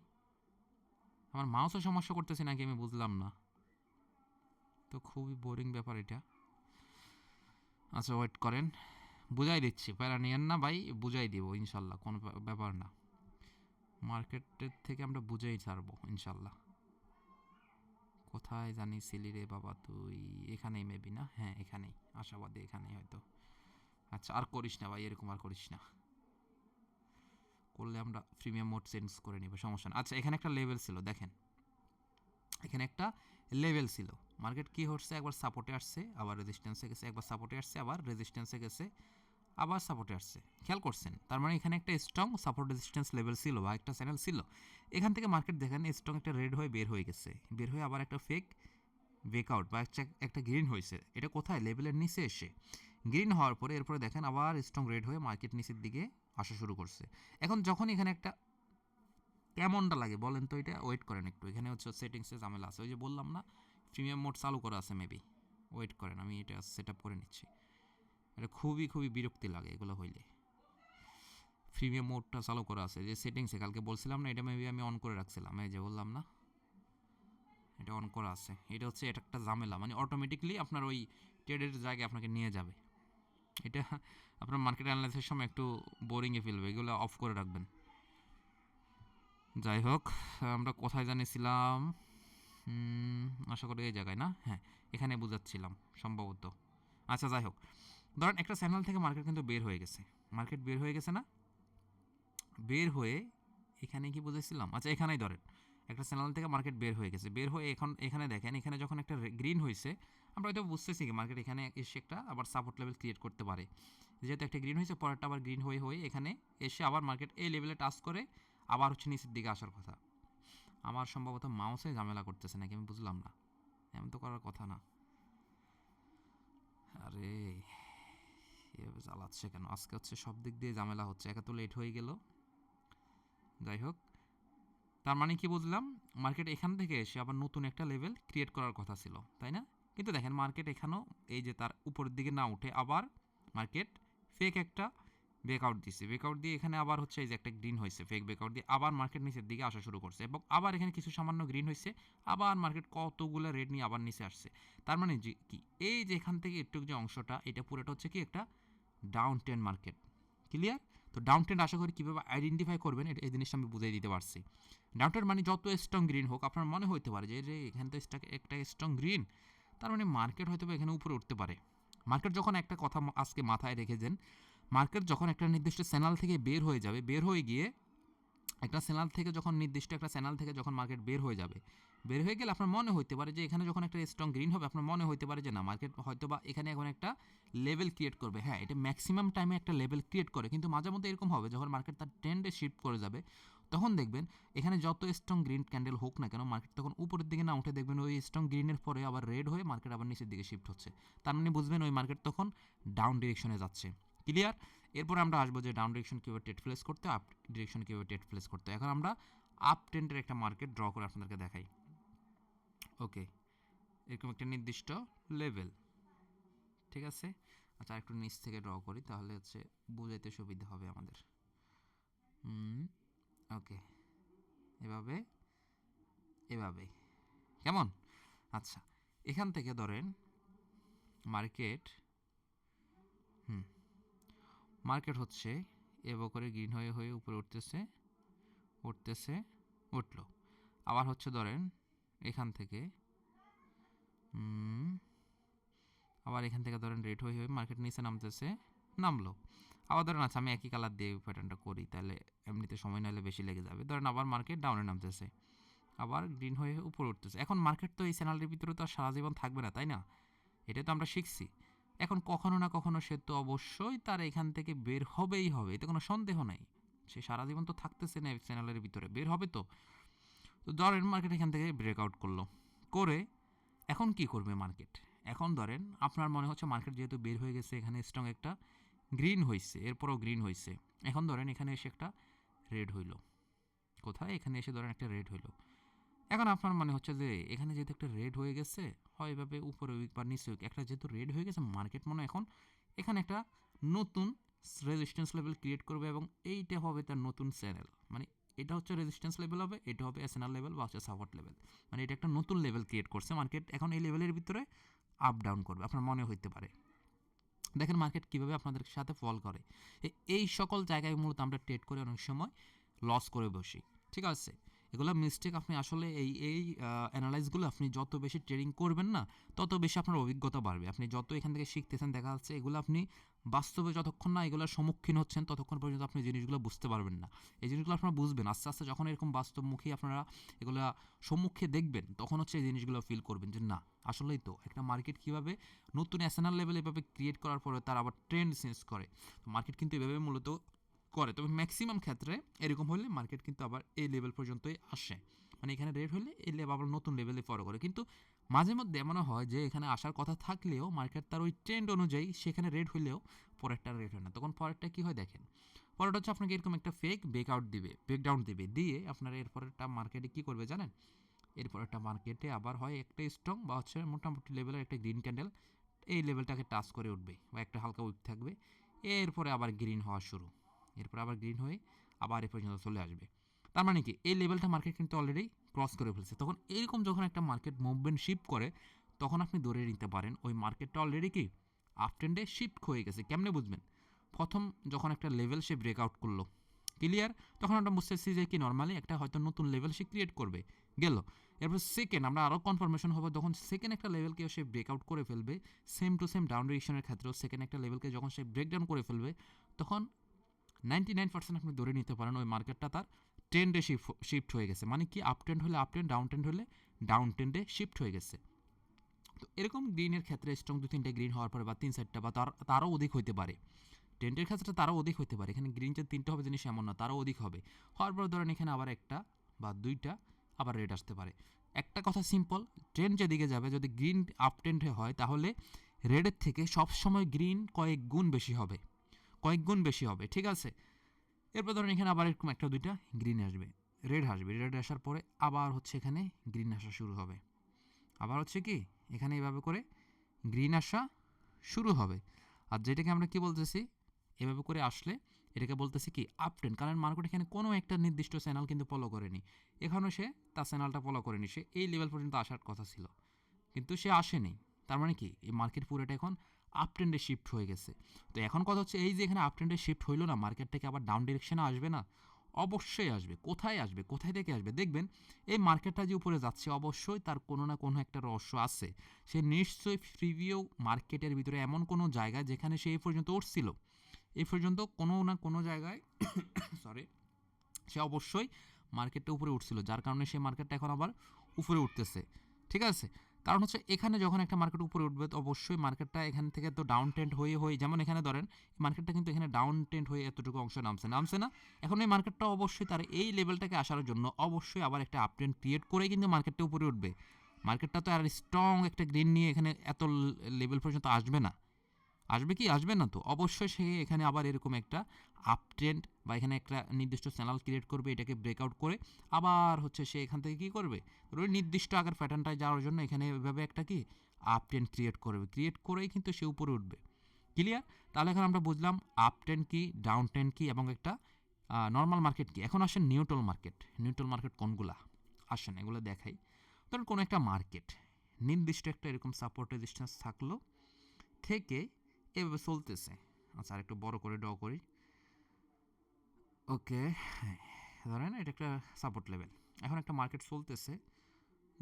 আমার মাউসের সমস্যা করতেছে নাকি আমি বুঝলাম না, তো খুবই বোরিং ব্যাপার এটা। আচ্ছা ওয়েট করেন, বুঝাই দিচ্ছি, প্যারা নিয়েন না ভাই, বুঝাই দিব ইনশাল্লাহ, কোনো ব্যাপার না, মার্কেটের থেকে আমরা বুঝেই ছাড়বো ইনশাল্লাহ। কোথায় জানিয়েছিলি রে বাবা তুই? এখানেই মেবি না, হ্যাঁ এখানেই, আশাবাদী এখানেই হয়তো। আচ্ছা আর করিস না ভাই, এরকম আর করিস না, করলে আমরা প্রিমিয়াম মোড চেঞ্জ করে নিব, সমস্যা না। আচ্ছা এখানে একটা লেভেল ছিল, দেখেন এখানে একটা লেভেল ছিল, মার্কেট কি হচ্ছে, একবার সাপোর্টে আসছে আবার রেজিস্ট্যান্সে গেছে, একবার সাপোর্টে আসছে আবার রেজিস্ট্যান্সে গেছে, আবার সাপোর্টে আসছে, খেয়াল করছেন? তার মানে এখানে একটা স্ট্রং সাপোর্ট রেজিস্ট্যান্স লেভেল ছিল বা একটা চ্যানেল ছিল। এখান থেকে মার্কেট দেখেন স্ট্রং একটা রেড হয়ে বের হয়ে গেছে, বের হয়ে আবার একটা ফেক ব্রেকআউট বা একটা গ্রিন হয়েছে, এটা কোথায়? লেভেলের নিচে এসে গ্রিন হওয়ার পরে এরপরে দেখেন আবার স্ট্রং রেড হয়ে মার্কেট নিচের দিকে আসা শুরু করছে। এখন যখন এখানে একটা, কেমনটা লাগে বলেন তো এটা? ওয়েট করেন একটু, এখানে হচ্ছে সেটিংসে ঝামেলা আছে, ওই যে বললাম না প্রিমিয়াম মোড চালু করা আছে মেবি, ওয়েট করেন আমি এটা সেট আপ করে নিচ্ছি। এটা খুবই খুবই বিরক্তি লাগে এগুলো হইলে। প্রিমিয়াম মোডটা চালু করা আছে যে সেটিংসে, কালকে বলছিলাম না, এটা মেবি আমি অন করে রাখছিলাম, এই যে বললাম না এটা অন করা আছে। এটা হচ্ছে এটা একটা ঝামেলা, মানে অটোমেটিকলি আপনার ওই ট্রেডের জায়গায় আপনাকে নিয়ে যাবে, এটা আপনার মার্কেট অ্যানালাইসিসের সময় একটু বোরিংয়ে ফেলবে, এগুলো অফ করে রাখবেন। যাই হোক, আমরা কোথায় জানিয়েছিলাম? আশা করি এই জায়গায় না, হ্যাঁ এখানে বুঝাচ্ছিলাম সম্ভবত। আচ্ছা যাই হোক, ধরেন একটা চ্যানেল থেকে মার্কেট কিন্তু বের হয়ে গেছে, মার্কেট বের হয়ে গেছে না? বের হয়ে এখানে কি বুঝেছিলাম? আচ্ছা এখানেই ধরেন একটা চ্যানেল থেকে মার্কেট বের হয়ে গেছে, বের হয়ে এখন এখানে দেখেন এখানে যখন একটা গ্রিন হয়েছে, আমরা হয়তো বুঝতেছি কি মার্কেট এখানে এসে একটা আবার সাপোর্ট লেভেল ক্রিয়েট করতে পারে, যেহেতু একটা গ্রিন হয়েছে পরেরটা আবার গ্রিন হয়ে হয়ে এখানে এসে আবার মার্কেট এই লেভেলে টাচ করে আবার হচ্ছে নিচের দিকে আসার কথা। আমার সম্ভবত মাউসে ঝামেলা করতেছে নাকি আমি বুঝলাম না, এমন তো করার কথা না। আরে এভাবে জ্বালাচ্ছে কেন আজকে, হচ্ছে সব দিক দিয়ে ঝামেলা হচ্ছে, একা তো লেট হয়ে গেল। যাই হোক, তার মানে কি বুঝলাম, মার্কেট এখান থেকে এসে আবার নতুন একটা লেভেল ক্রিয়েট করার কথা ছিল, তাই না? কিন্তু দেখেন মার্কেট এখানেও এই যে তার উপরের দিকে না উঠে আবার মার্কেট ফেক একটা ব্রেকআউট দিচ্ছে, ব্রেকআউট দিয়ে এখানে আবার হচ্ছে এই যে একটা গ্রিন হয়েছে, ফেক ব্রেকআউট দিয়ে আবার মার্কেট নিচের দিকে আসা শুরু করছে এবং আবার এখানে কিছু সামান্য গ্রিন হয়েছে, আবার মার্কেট কতগুলো রেড নিয়ে আবার নিচে আসছে। তার মানে যে কি, এই যে এখান থেকে একটু যে অংশটা এটা পুরোটা হচ্ছে কি একটা ডাউন ট্রেন্ড মার্কেট। ক্লিয়ার? তো ডাউন ট্রেন্ড আশা করি কীভাবে আইডেন্টিফাই করবেন এটা এই জিনিসটা আমি বুঝিয়ে দিতে পারছি। ডাউন ট্রেন্ড মানে যত স্ট্রং গ্রিন হোক আপনার মনে হইতে পারে যে এখানে তো একটা স্ট্রং গ্রিন, তার মানে মার্কেট হয়তো এখানে উপরে উঠতে পারে। মার্কেট যখন একটা কথা আজকে মাথায় রেখেছেন, মার্কেট যখন একটা নির্দিষ্ট চ্যানেল থেকে বের হয়ে যাবে, বের হয়ে গিয়ে একটা চ্যানেল থেকে যখন নির্দিষ্ট একটা চ্যানেল থেকে যখন মার্কেট বের হয়ে যাবে, বের হয়ে গেলে আপনার মনে হইতে পারে যে এখানে যখন একটা স্ট্রং গ্রিন হবে আপনার মনে হইতে পারে যে না মার্কেট হয়তো বা এখানে এখন একটা লেভেল ক্রিয়েট করবে। হ্যাঁ, এটা ম্যাক্সিমাম টাইমে একটা লেভেল ক্রিয়েট করে, কিন্তু মাঝে মধ্যে এরকম হবে যখন মার্কেট তার ট্রেন্ডে শিফট করে যাবে তখন দেখবেন এখানে যত স্ট্রং গ্রিন ক্যান্ডেল হোক না কেন মার্কেট তখন উপরের দিকে না উঠে দেখবেন ওই স্ট্রং গ্রিনের পরে আবার রেড হয়ে মার্কেট আবার নিচের দিকে শিফট হচ্ছে, তার মানে বুঝবেন ওই মার্কেট তখন ডাউন ডিরেকশনে যাচ্ছে। ক্লিয়ার? এরপর আমরা আসবো যে ডাউন ডিরেকশন কীভাবে ট্রেড প্লেস করতে, আপ ডিরেকশন কীভাবে ট্রেড প্লেস করতে। এখন আমরা আপ ট্রেন্ডের একটা মার্কেট ড্র করে আপনাদেরকে দেখাই। ওকে, এরকম একটা নির্দিষ্ট লেভেল, ঠিক আছে? আচ্ছা, একটু নিচ থেকে ড্র করি তাহলে হচ্ছে বুঝাইতে সুবিধা হবে আমাদের। ওকে, এভাবে এভাবে কেমন? আচ্ছা, এখান থেকে ধরেন মার্কেট মার্কেট হচ্ছে এভাবে করে গ্রিন হয়ে হয়ে উপরে উঠতেছে উঠতেছে, উঠলো, আবার হচ্ছে ধরেন এখান থেকে আবার এখান থেকে ধরেন রেড হয়ে হয়ে মার্কেট নিচে নামতেছে, নামলো, আবার ধরেন আচ্ছা আমি একই কালার দিয়ে প্যাটার্নটা করি তাহলে এমনিতে সময় নাহলে বেশি লেগে যাবে। ধরেন আবার মার্কেট ডাউনে নামতেছে, আবার গ্রিন হয়ে উপরে উঠতেছে। এখন মার্কেট তো এই চ্যানেলের ভিতরে তো আর সারা জীবন থাকবে না, তাই না? এটা তো আমরা শিখছি। এখন কখনো না কখনো সে তো অবশ্যই তার এখান থেকে বের হবেই হবে, এতে কোনো সন্দেহ নাই। সে সারা জীবন তো থাকতেছে না চ্যানেলের ভিতরে, বের হবে তো। তো ধরেন মার্কেট এখান থেকে ব্রেকআউট করলো, করে এখন কি করবে মার্কেট? এখন ধরেন আপনার মনে হচ্ছে মার্কেট যেহেতু বের হয়ে গেছে, এখানে স্ট্রং একটা গ্রিন হয়েছে, এরপরও গ্রিন হয়েছে, এখন ধরেন এখানে এসে একটা রেড হইলো, কোথায়? এখানে এসে ধরেন একটা রেড হইলো। এখন আপনার মনে হচ্ছে যে এখানে যেহেতু একটা রেড হয়ে গেছে, হয় এভাবে উপরে উইক বা নিচে উইক একটা যেহেতু রেড হয়ে গেছে, মার্কেট মনে এখন এখানে একটা নতুন রেজিস্ট্যান্স লেভেল ক্রিয়েট করবে এবং এইটা হবে তার নতুন চ্যানেল। মানে এটা হচ্ছে রেজিস্ট্যান্স লেভেল হবে, এটা হবে এসএনআর লেভেল বা হচ্ছে সাপোর্ট লেভেল। মানে এটা একটা নতুন লেভেল ক্রিয়েট করছে মার্কেট, এখন এই লেভেলের ভিতরে আপ ডাউন করবে আপনার মনে হইতে পারে। দেখেন মার্কেট কীভাবে আপনাদের সাথে ফল করে, এই সকল জায়গায় মূলত আমরা ট্রেড করে অনেক সময় লস করে বসি, ঠিক আছে? এগুলো মিস্টেক। আপনি আসলে এই অ্যানালাইসগুলো আপনি যত বেশি ট্রেডিং করবেন না তত বেশি আপনার অভিজ্ঞতা বাড়বে। আপনি যত এখান থেকে শিখতেছেন দেখা যাচ্ছে এগুলো আপনি বাস্তবে যতক্ষণ না এগুলোর সম্মুখীন হচ্ছেন ততক্ষণ পর্যন্ত আপনি জিনিসগুলো বুঝতে পারবেন না। এই জিনিসগুলো আপনারা বুঝবেন আস্তে আস্তে, যখন এরকম বাস্তবমুখী আপনারা এগুলো সম্মুখে দেখবেন তখন হচ্ছে এই জিনিসগুলো ফিল করবেন যে না আসলেই তো একটা মার্কেট কীভাবে নতুন এসএনআর লেভেল এভাবে ক্রিয়েট করার পরে তার আবার ট্রেন্ড চেঞ্জ করে। তো মার্কেট কিন্তু এভাবে মূলত করে, তবে ম্যাক্সিমাম ক্ষেত্রে এরকম হলে মার্কেট কিন্তু আবার এই লেভেল পর্যন্তই আসে। মানে এখানে রেড হলে এই লেভেল আবার নতুন লেভেলে ফলো করে, কিন্তু মাঝে মধ্যে এমনও হয় যে এখানে আসার কথা থাকলেও মার্কেট তার ওই ট্রেন্ড অনুযায়ী সেখানে রেড হলেও পরেরটা রেড হয় না। তখন পরেরটা কী হয় দেখেন, পরেরটা হচ্ছে আপনাকে এরকম একটা ফেক ব্রেকআউট দিবে, ব্রেকডাউন দিবে, দিয়ে আপনার এরপরেরটা মার্কেটে কী করবে জানেন? এরপরেরটা মার্কেটে আবার হয় একটা স্ট্রং বা হচ্ছে মোটামুটি লেভেলের একটা গ্রিন ক্যান্ডেল এই লেভেলটাকে টাচ করে উঠবে বা একটা হালকা উইক থাকবে, এরপরে আবার গ্রিন হওয়া শুরু, এরপর আবার গ্রিন হয়ে আবার এ পর্যন্ত চলে আসবে। তার মানে কি এই লেভেলটা মার্কেট কিন্তু অলরেডি ক্রস করে ফেলছে। তখন এইরকম যখন একটা মার্কেট মুভমেন্ট শিফট করে তখন আপনি ধরে নিতে পারেন ওই মার্কেটটা অলরেডি কি আপ ট্রেন্ডে শিফট হয়ে গেছে। কেমনে বুঝবেন? প্রথম যখন একটা লেভেল সে ব্রেকআউট করলো, ক্লিয়ার, তখন আমরা বুঝতেছি যে কি নর্মালি একটা হয়তো নতুন লেভেল সে ক্রিয়েট করবে, গেল। এরপর সেকেন্ড আমরা আরও কনফার্মেশন হবো যখন সেকেন্ড একটা লেভেলকে সে ব্রেকআউট করে ফেলবে, সেম টু সেম ডাউন ডিরেকশনের ক্ষেত্রেও সেকেন্ড একটা লেভেলকে যখন সে ব্রেকডাউন করে ফেলবে তখন 99% আপনি ধরে নিতে পারেন ওই মার্কেটটা তার ট্রেন্ডে শিফট হয়ে গেছে, মানে কি আপ ট্রেন্ড হলে আপ ট্রেন্ড, ডাউন ট্রেন্ড হলে ডাউন ট্রেন্ডে শিফট হয়ে গেছে। তো এরকম গ্রিনের ক্ষেত্রে স্ট্রং 2-3টে গ্রিন হওয়ার পরে বা 3-4টা বা তারও অধিক হইতে পারে, ট্রেন্ডের ক্ষেত্রে তারও অধিক হতে পারে, এখানে গ্রিন যে 3টে হবে জিনিস এমন না, তারও অধিক হবে। হওয়ার পর ধরেন এখানে আবার একটা বা 2টা আবার রেড আসতে পারে। একটা কথা সিম্পল, ট্রেন্ড যেদিকে যাবে, যদি গ্রিন আপ ট্রেন্ডে হয় তাহলে রেডের থেকে সবসময় গ্রিন কয়েক গুণ বেশি হবে, কয়েক গুণ বেশি হবে, ঠিক আছে। এরপর ধরেন এখানে আবার এরকম 1-2টা গ্রিন আসবে, রেড আসবে, রেড আসার পরে আবার হচ্ছে এখানে গ্রিন আসা শুরু হবে, আবার হচ্ছে কি এখানে এভাবে করে গ্রিন আসা শুরু হবে। আর যেটাকে আমরা কি বলতেছি, এভাবে করে আসলে এটাকে বলতেছি কি আপ ট্রেন্ড, কারণ মার্কেট এখানে কোনো একটা নির্দিষ্ট চ্যানেল কিন্তু ফলো করেনি, এখানেও সে তার চ্যানেলটা ফলো করেনি, সে এই লেভেল পর্যন্ত আসার কথা ছিল কিন্তু সে আসেনি। তার মানে কি এই মার্কেট পুরোটা এখন আপ ট্রেন্ডে শিফট হয়ে গেছে। তো এখন কথা হচ্ছে এই যে এখানে আপ ট্রেন্ডে শিফট হইলো না, মার্কেট থেকে আবার ডাউন ডিরেকশনে আসবে না? অবশ্যই আসবে। কোথায় আসবে, কোথায় থেকে আসবে? দেখবেন এই মার্কেটটা যে উপরে যাচ্ছে অবশ্যই তার কোনো না কোনো একটা রহস্য আছে। সে নিশ্চয়ই প্রিভিউ মার্কেটের ভিতরে এমন কোনো জায়গায় যেখানে সে এই পর্যন্ত উঠছিল, এই পর্যন্ত কোনো না কোনো জায়গায় সরি সে অবশ্যই মার্কেটটা উপরে উঠছিল, যার কারণে সে মার্কেটটা এখন আবার উপরে উঠতেছে, ঠিক আছে। কারণ হচ্ছে এখানে যখন একটা মার্কেট উপরে উঠবে তো অবশ্যই মার্কেটটা এখান থেকে তো ডাউন ট্রেন্ড হয়ে হয়ে, যেমন এখানে ধরেন মার্কেটটা কিন্তু এখানে ডাউন ট্রেন্ড হয়ে এতটুকু অংশ নামছে নামছে না, এখন এই মার্কেটটা অবশ্যই তার এই লেভেলটাকে আসার জন্য অবশ্যই আবার একটা আপ ট্রেন্ড ক্রিয়েট করেই কিন্তু মার্কেটটা উপরে উঠবে। মার্কেটটা তো আর স্ট্রং একটা গ্রিন নিয়ে এখানে এত লেভেল পর্যন্ত আসবে না, আসবে কি আসবে না, তো অবশ্যই সে এখানে আবার এরকম একটা আপ ট্রেন্ড বা এখানে একটা নির্দিষ্ট চ্যানেল ক্রিয়েট করবে, এটাকে ব্রেকআউট করে আবার হচ্ছে সে এখান থেকে কী করবে, ওই নির্দিষ্ট আগের প্যাটার্নটায় যাওয়ার জন্য এখানে এভাবে একটা কি আপ ট্রেন্ড ক্রিয়েট করবে, ক্রিয়েট করেই কিন্তু সে উপরে উঠবে। ক্লিয়ার? তাহলে এখন আমরা বুঝলাম আপ ট্রেন্ড কি, ডাউন ট্রেন্ড কি এবং একটা নর্মাল মার্কেট কি। এখন আসেন নিউট্রাল মার্কেট। নিউট্রাল মার্কেট কোনগুলা আসেন এগুলো দেখাই। ধরুন কোনো একটা মার্কেট নির্দিষ্ট একটা এরকম সাপোর্ট রেজিস্ট্যান্স থাকলো থেকে এভাবে চলতেছে। আচ্ছা আর একটু বড় করে ড্র করি। ওকে, ধরেন এটা একটা সাপোর্ট লেভেল, এখন একটা মার্কেট চলতেছে,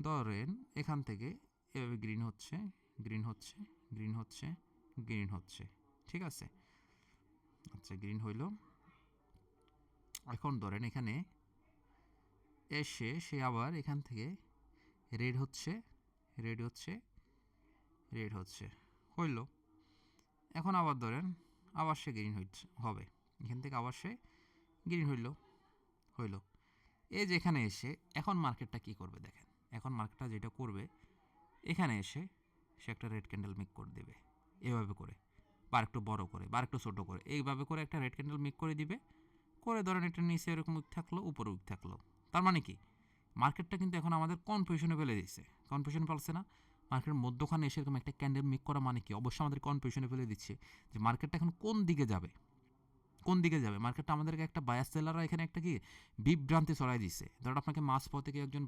ধরেন এখান থেকে এভাবে গ্রিন হচ্ছে, গ্রিন হচ্ছে, গ্রিন হচ্ছে, গ্রিন হচ্ছে, ঠিক আছে। আচ্ছা গ্রিন হইল, এখন ধরেন এখানে এসে সে আবার এখান থেকে রেড হচ্ছে, রেড হচ্ছে, রেড হচ্ছে, হইল। এখন আবার ধরেন আবার সে গ্রিন হচ্ছে হবে, এখান থেকে আবার সে গ্রিন হইল, হইল। এই যে এখানে এসে এখন মার্কেটটা কি করবে দেখেন, এখন মার্কেটটা যেটা করবে এখানে এসে সে একটা রেড ক্যান্ডেল মেক করে দেবে এভাবে করে, বা একটু বড় করে বা একটু ছোটো করে, এইভাবে করে একটা রেড ক্যান্ডেল মেক করে দিবে, করে ধরেন এটা নিচে এরকম উইক থাকলো, উপরে উইক থাকলো। তার মানে কি মার্কেটটা কিন্তু এখন আমাদের কনফিউশনে ফেলে দিচ্ছে, কনফিউশন ফেলছে না? মার্কেটের মধ্যখানে এসে এরকম একটা ক্যান্ডেল মেক করা মানে কি অবশ্যই আমাদের কনফিউশনে ফেলে দিচ্ছে যে মার্কেটটা এখন কোন দিকে যাবে, কোন দিকে যাবে। মার্কেটটা আমাদেরকে একটা বায়াস সেলাররা এখানে একটা কি বিভ্রান্তি ছড়াই দিচ্ছে। ধরুন আপনাকে মাঝ পথে কি একজন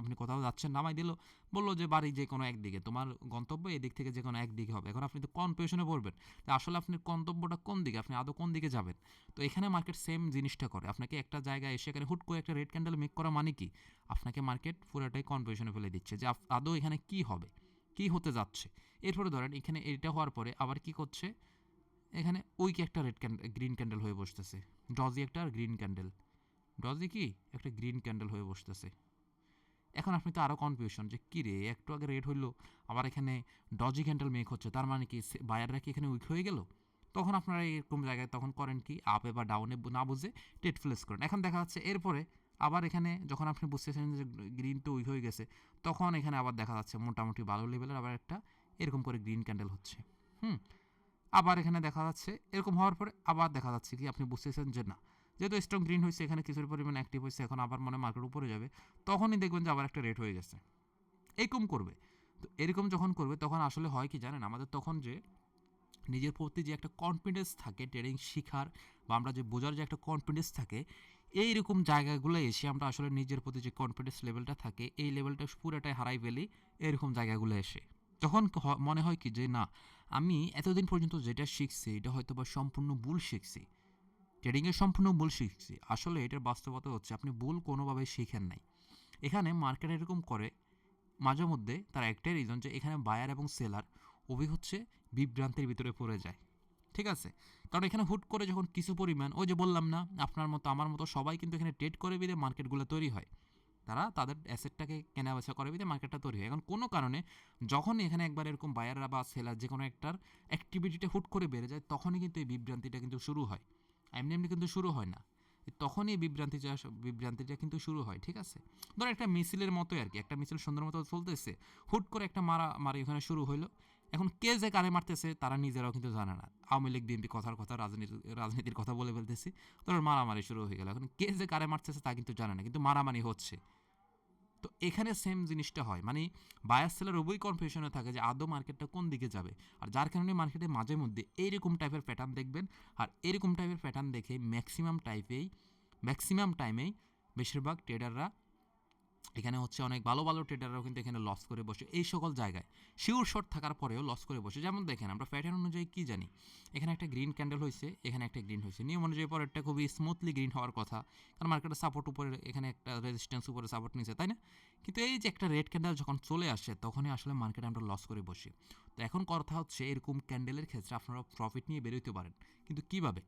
আপনি কোথাও যাচ্ছেন, নামাই দিল, বললো যে বাড়ি যে কোনো একদিকে, তোমার গন্তব্য এদিক থেকে যে কোনো একদিকে হবে। এখন আপনি তো কনফিউশনে পড়বেন যে আসলে আপনার গন্তব্যটা কোন দিকে, আপনি আদৌ কোন দিকে যাবেন। তো এখানে মার্কেট সেম জিনিসটা করে, আপনাকে একটা জায়গায় এসে এখানে হুট করে একটা রেড ক্যান্ডেল মেক করা মানে কি আপনাকে মার্কেট পুরোটাই কনফিউশনে ফেলে দিচ্ছে যে আদৌ এখানে কি হবে, কি হতে যাচ্ছে। এরপরে ধরেন এখানে এটা হওয়ার পরে আবার কি করছে, এখানে উইক একটা রেড ক্যান্ডেল গ্রিন ক্যান্ডেল হয়ে বসতেছে, ডজি একটা আর গ্রিন ক্যান্ডেল, ডজি কি একটা গ্রিন ক্যান্ডেল হয়ে বসতেছে। এখন আপনি তো আরও কনফিউশন যে কী রে, একটু আগে রেড হইলো আবার এখানে ডজি ক্যান্ডেল মেক হচ্ছে, তার মানে কি বায়াররা কি এখানে উইক হয়ে গেল? তখন আপনারা এরকম জায়গায় তখন করেন কি আপে বা ডাউনে না বুঝে টেট প্লেস করেন। এখন দেখা যাচ্ছে এরপরে আবার এখানে যখন আপনি বুঝতেছেন যে গ্রিন তো উইক হয়ে গেছে, তখন এখানে আবার দেখা যাচ্ছে মোটামুটি ভালো লেভেলের আবার একটা এরকম করে গ্রিন ক্যান্ডেল হচ্ছে। হুম, আবার এখানে দেখা যাচ্ছে এরকম হওয়ার পরে আবার দেখা যাচ্ছে কি আপনি বুঝতেছেন যে না, যেহেতু স্ট্রং গ্রিন হয়েছে এখানে কিছুর পরিমাণ অ্যাক্টিভ হয়েছে, এখন আবার মনে মার্কেট উপরে যাবে, তখনই দেখবেন যে আবার একটা রেট হয়ে গেছে, এরকম করবে। তো এরকম যখন করবে তখন আসলে হয় কি জানেন, আমাদের তখন যে নিজের প্রতি যে একটা কনফিডেন্স থাকে ট্রেডিং শিখার বা আমরা যে বোঝার যে একটা কনফিডেন্স থাকে, এইরকম জায়গাগুলো এসে আমরা আসলে নিজের প্রতি যে কনফিডেন্স লেভেলটা থাকে এই লেভেলটা পুরোটাই হারাই ফেলি এরকম জায়গাগুলো এসে। তখন মনে হয় কি যে না, আমি এতদিন পর্যন্ত যেটা শিখছি এটা হয়তো বা সম্পূর্ণ ভুল শিখছি, ট্রেডিংয়ের সম্পূর্ণ ভুল শিখছি। আসলে এটার বাস্তবতা হচ্ছে আপনি ভুল কোনোভাবেই শিখেন নাই। এখানে মার্কেট এরকম করে মাঝে মধ্যে তার একটাই রিজন যে এখানে বায়ার এবং সেলার উভয় হচ্ছে বিভ্রান্তির ভিতরে পড়ে যায়। ঠিক আছে? কারণ এখানে হুট করে যখন কিছু পরিমাণ, ওই যে বললাম না, আপনার মতো আমার মতো সবাই কিন্তু এখানে ট্রেড করে বিধে মার্কেটগুলো তৈরি হয়। তারা তাদের অ্যাসেটটাকে কেনা বেচা করে বিধে মার্কেটটা তৈরি হয়। এখন কোনো কারণে যখন এখানে একবার এরকম বায়াররা বা সেলার যে কোনো একটার অ্যাক্টিভিটিটা হুট করে বেড়ে যায়, তখনই কিন্তু এই বিভ্রান্তিটা কিন্তু শুরু হয়। এমনি এমনি কিন্তু শুরু হয় না, তখনই এই বিভ্রান্তিটা কিন্তু শুরু হয়। ঠিক আছে, ধরো একটা মিছিলের মতোই আর কি, একটা মিছিল সুন্দর মতো চলতেছে, হুট করে একটা মারামারি ওখানে শুরু হইলো। এখন কে যে কারে মারতেছে তারা নিজেরাও কিন্তু জানে না। আওয়ামী লীগ বিএনপি কথার কথা, রাজনীতির কথা বলে ফেলতেছি, ধরো মারামারি শুরু হয়ে গেল। এখন কে যে কারে মারতেছে তা কিন্তু জানে না, কিন্তু মারামারি হচ্ছে। তো এখানে সেম জিনিসটা হয়, মানে বায়ার সেলার উভয় কনফিউশনে থাকে যে আদৌ মার্কেটটা কোন দিকে যাবে। আর যার কারণে মার্কেটে মাঝে মধ্যে এইরকম টাইপের প্যাটার্ন দেখবেন। আর এরকম টাইপের প্যাটার্ন দেখে ম্যাক্সিমাম টাইমেই বেশিরভাগ ট্রেডাররা এখানে হচ্ছে অনেক ভালো ভালো ট্রেডাররাও কিন্তু এখানে লস করে বসে এই সকল জায়গায়, শিওর শর্ট থাকার পরেও লস করে বসে। যেমন দেখেন আমরা প্যাটার্ন অনুযায়ী কী জানি, এখানে একটা গ্রিন ক্যান্ডেল হয়েছে, এখানে একটা গ্রিন হয়েছে, নিয়ম অনুযায়ী পরেরটা খুবই স্মুথলি গ্রিন হওয়ার কথা, কারণ মার্কেটের সাপোর্ট উপরে, এখানে একটা রেজিস্ট্যান্স উপরে সাপোর্ট নিয়েছে, তাই না? কিন্তু এই যে একটা রেড ক্যান্ডেল যখন চলে আসে, তখনই আসলে মার্কেটে আমরা লস করে বসি। তো এখন কথা হচ্ছে, এরকম ক্যান্ডেলের ক্ষেত্রে আপনারা প্রফিট নিয়ে বেরোতে পারেন, কিন্তু কীভাবে?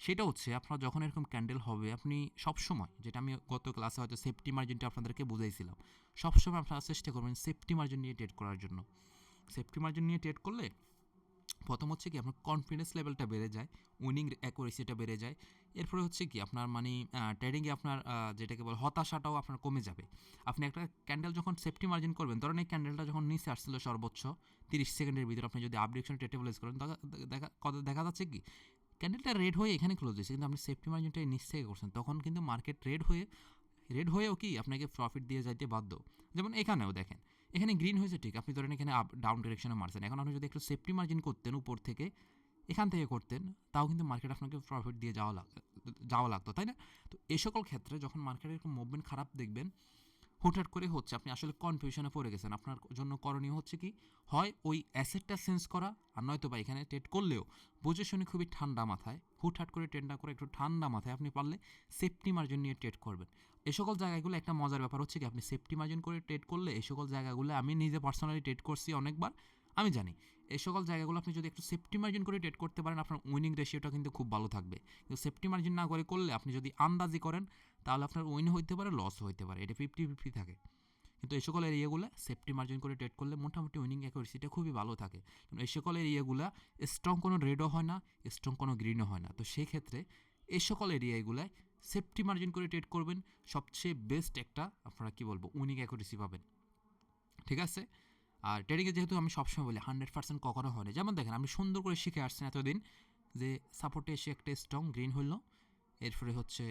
সেটা হচ্ছে আপনার যখন এরকম ক্যান্ডেল হবে, আপনি সবসময়, যেটা আমি গত ক্লাসে হয়তো সেফটি মার্জিনটা আপনাদেরকে বুঝাইছিলাম, সবসময় আপনারা চেষ্টা করবেন সেফটি মার্জিন নিয়ে ট্রেড করার জন্য। সেফটি মার্জিন নিয়ে ট্রেড করলে প্রথম হচ্ছে কি আপনার কনফিডেন্স লেভেলটা বেড়ে যায়, উইনিং অ্যাকুরেসিটা বেড়ে যায়। এরপরে হচ্ছে কি আপনার মানে ট্রেডিংয়ে আপনার যেটাকে বলে হতাশাটাও আপনার কমে যাবে। আপনি একটা ক্যান্ডেল যখন সেফটি মার্জিন করবেন, ধরেন এই ক্যান্ডেলটা যখন নিচে আসছিল সর্বোচ্চ 30 সেকেন্ডের ভিতরে, আপনি যদি আপডেশন টেটেবলাইজ করেন, দেখা যাচ্ছে কি ক্যান্ডেলটা রেড হয়ে এখানে ক্লোজ হয়েছে, কিন্তু আপনি সেফটি মার্জিনটা নিচ থেকে করছেন, তখন কিন্তু মার্কেট রেড হয়েও কি আপনাকে প্রফিট দিয়ে যাইতে বাধ্য। যেমন এখানেও দেখেন, এখানে গ্রিন হয়েছে ঠিক, আপনি ধরেন এখানে আপ ডাউন ডিরেকশনে মারছেন, এখন আপনি যদি একটু সেফটি মার্জিন করতেন উপর থেকে, এখান থেকে করতেন, তাও কিন্তু মার্কেট আপনাকে প্রফিট দিয়ে যাওয়া লাগতো, তাই না? তো এই সকল ক্ষেত্রে যখন মার্কেটের এরকম মুভমেন্ট খারাপ দেখবেন, হুটহাট করে হচ্ছে, আপনি আসলে কনফিউশনে পড়ে গেছেন, আপনার জন্য করণীয় হচ্ছে কি, হয় ওই অ্যাসেটটা চেঞ্জ করা, আর নয়তো বা এখানে ট্রেড করলেও বুঝে শুনে খুবই ঠান্ডা মাথায়, হুটহাট করে ট্রেড না করে একটু ঠান্ডা মাথায় আপনি পারলে সেফটি মার্জিন নিয়ে ট্রেড করবেন। এই সকল জায়গাগুলো একটা মজার ব্যাপার হচ্ছে কি, আপনি সেফটি মার্জিন করে ট্রেড করলে এই সকল জায়গাগুলো আমি নিজে পার্সোনালি ট্রেড করছি অনেকবার, আমি জানি এই সকল জায়গাগুলো আপনি যদি একটু সেফটি মার্জিন করে ট্রেড করতে পারেন, আপনার উইনিং রেশিওটা কিন্তু খুব ভালো থাকবে। কিন্তু সেফটি মার্জিন না করলে আপনি যদি আন্দাজি করেন, তাহলে আপনার উইন হইতে পারে, লসও হইতে পারে, এটা 50-50 থাকে। কিন্তু এই সকল এরিয়াগুলো সেফটি মার্জিন করে ট্রেড করলে মোটামুটি উইনিং অ্যাকুরেসিটা খুবই ভালো থাকে। কারণ এই সকল এরিয়াগুলো স্ট্রং কোনো রেডও হয় না, স্ট্রং কোনো গ্রিনও হয় না। তো সেই ক্ষেত্রে এই সকল এরিয়াগুলোয় সেফটি মার্জিন করে ট্রেড করবেন, সবচেয়ে বেস্ট একটা আপনারা কী বলবো উইনিং অ্যাকুরেসি পাবেন। ঠিক আছে? আর ট্রেডিংয়ে যেহেতু আমি সবসময় বলি 100% কখনো হয় না। যেমন দেখেন, আমি সুন্দর করে শিখে আসছেন এতদিন যে সাপোর্টে এসে একটা স্ট্রং গ্রিন হইলো, এরপরে হচ্ছে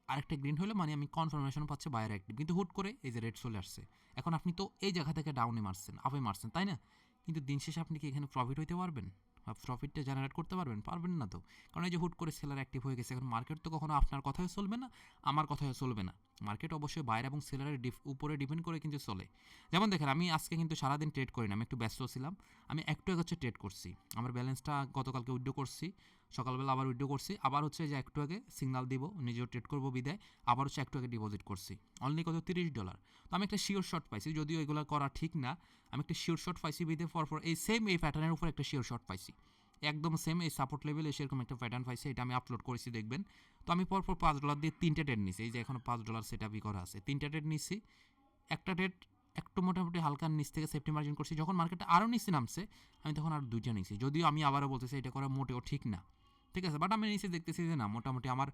আরেকটা গ্রিন হলো, মানে আমি কনফার্মেশন পাচ্ছি বায়ার অ্যাক্টিভ, কিন্তু হুট করে এই যে রেড চলে আসছে। এখন আপনি তো এই জায়গা থেকে ডাউনে মারছেন, আপে মারছেন, তাই না? কিন্তু দিন শেষে আপনি কি এখানে প্রফিট হইতে পারবেন? বা প্রফিটটা জেনারেট করতে পারবেন না তো। কারণ এই যে হুট করে সেলার অ্যাক্টিভ হয়ে গেছে, এখন মার্কেট তো কখনো আপনার কথায় চলবে না, আমার কথায় চলবে না। মার্কেট অবশ্যই বায়ার এবং সেলারের উপরে ডিপেন্ড করে কিন্তু চলে। যেমন দেখেন, আমি আজকে কিন্তু সারাদিন ট্রেড করি না, আমি একটু ব্যস্ত ছিলাম। আমি একটু আগে হচ্ছে ট্রেড করছি, আমার ব্যালেন্সটা গতকালকে উইথড্র করছি, সকালবেলা আবার উইথড্র করছি, আবার হচ্ছে যে একটু আগে সিগনাল দিব নিজেও ট্রেড করবো বিদায়, আবার হচ্ছে একটু আগে ডিপোজিট করছি, অনলি কত $30। তো আমি একটা শিওর শর্ট পাইছি, যদিও এগুলো করা ঠিক না, আমি একটা শিওর শর্ট পাইছি বিদে পরপর এই সেম এই প্যাটার্নের উপর একটা শিওর শর্ট পাইছি, একদম সেম এই সাপোর্ট লেভেল এসে এরকম একটা প্যাটার্ন পাইছি, এটা আমি আপলোড করেছি দেখবেন। তো আমি পরপর $5 দিয়ে 3টে ট্রেড নিছি, এই যে এখন $5 সেট আপই করা আছে, 3টে ট্রেড নিছি। একটা ট্রেড একটু মোটামুটি হালকা নিচ থেকে সেফটি মার্জিন করছি, যখন মার্কেটটা আরও নিচে নামছে আমি তখন আর 2টা নিছি, যদিও আমি আবারও বলতেছি এটা করা মোটেও ঠিক না। ঠিক আছে, বাট আমি নিচে দেখতেছি যে না, মোটামুটি আমার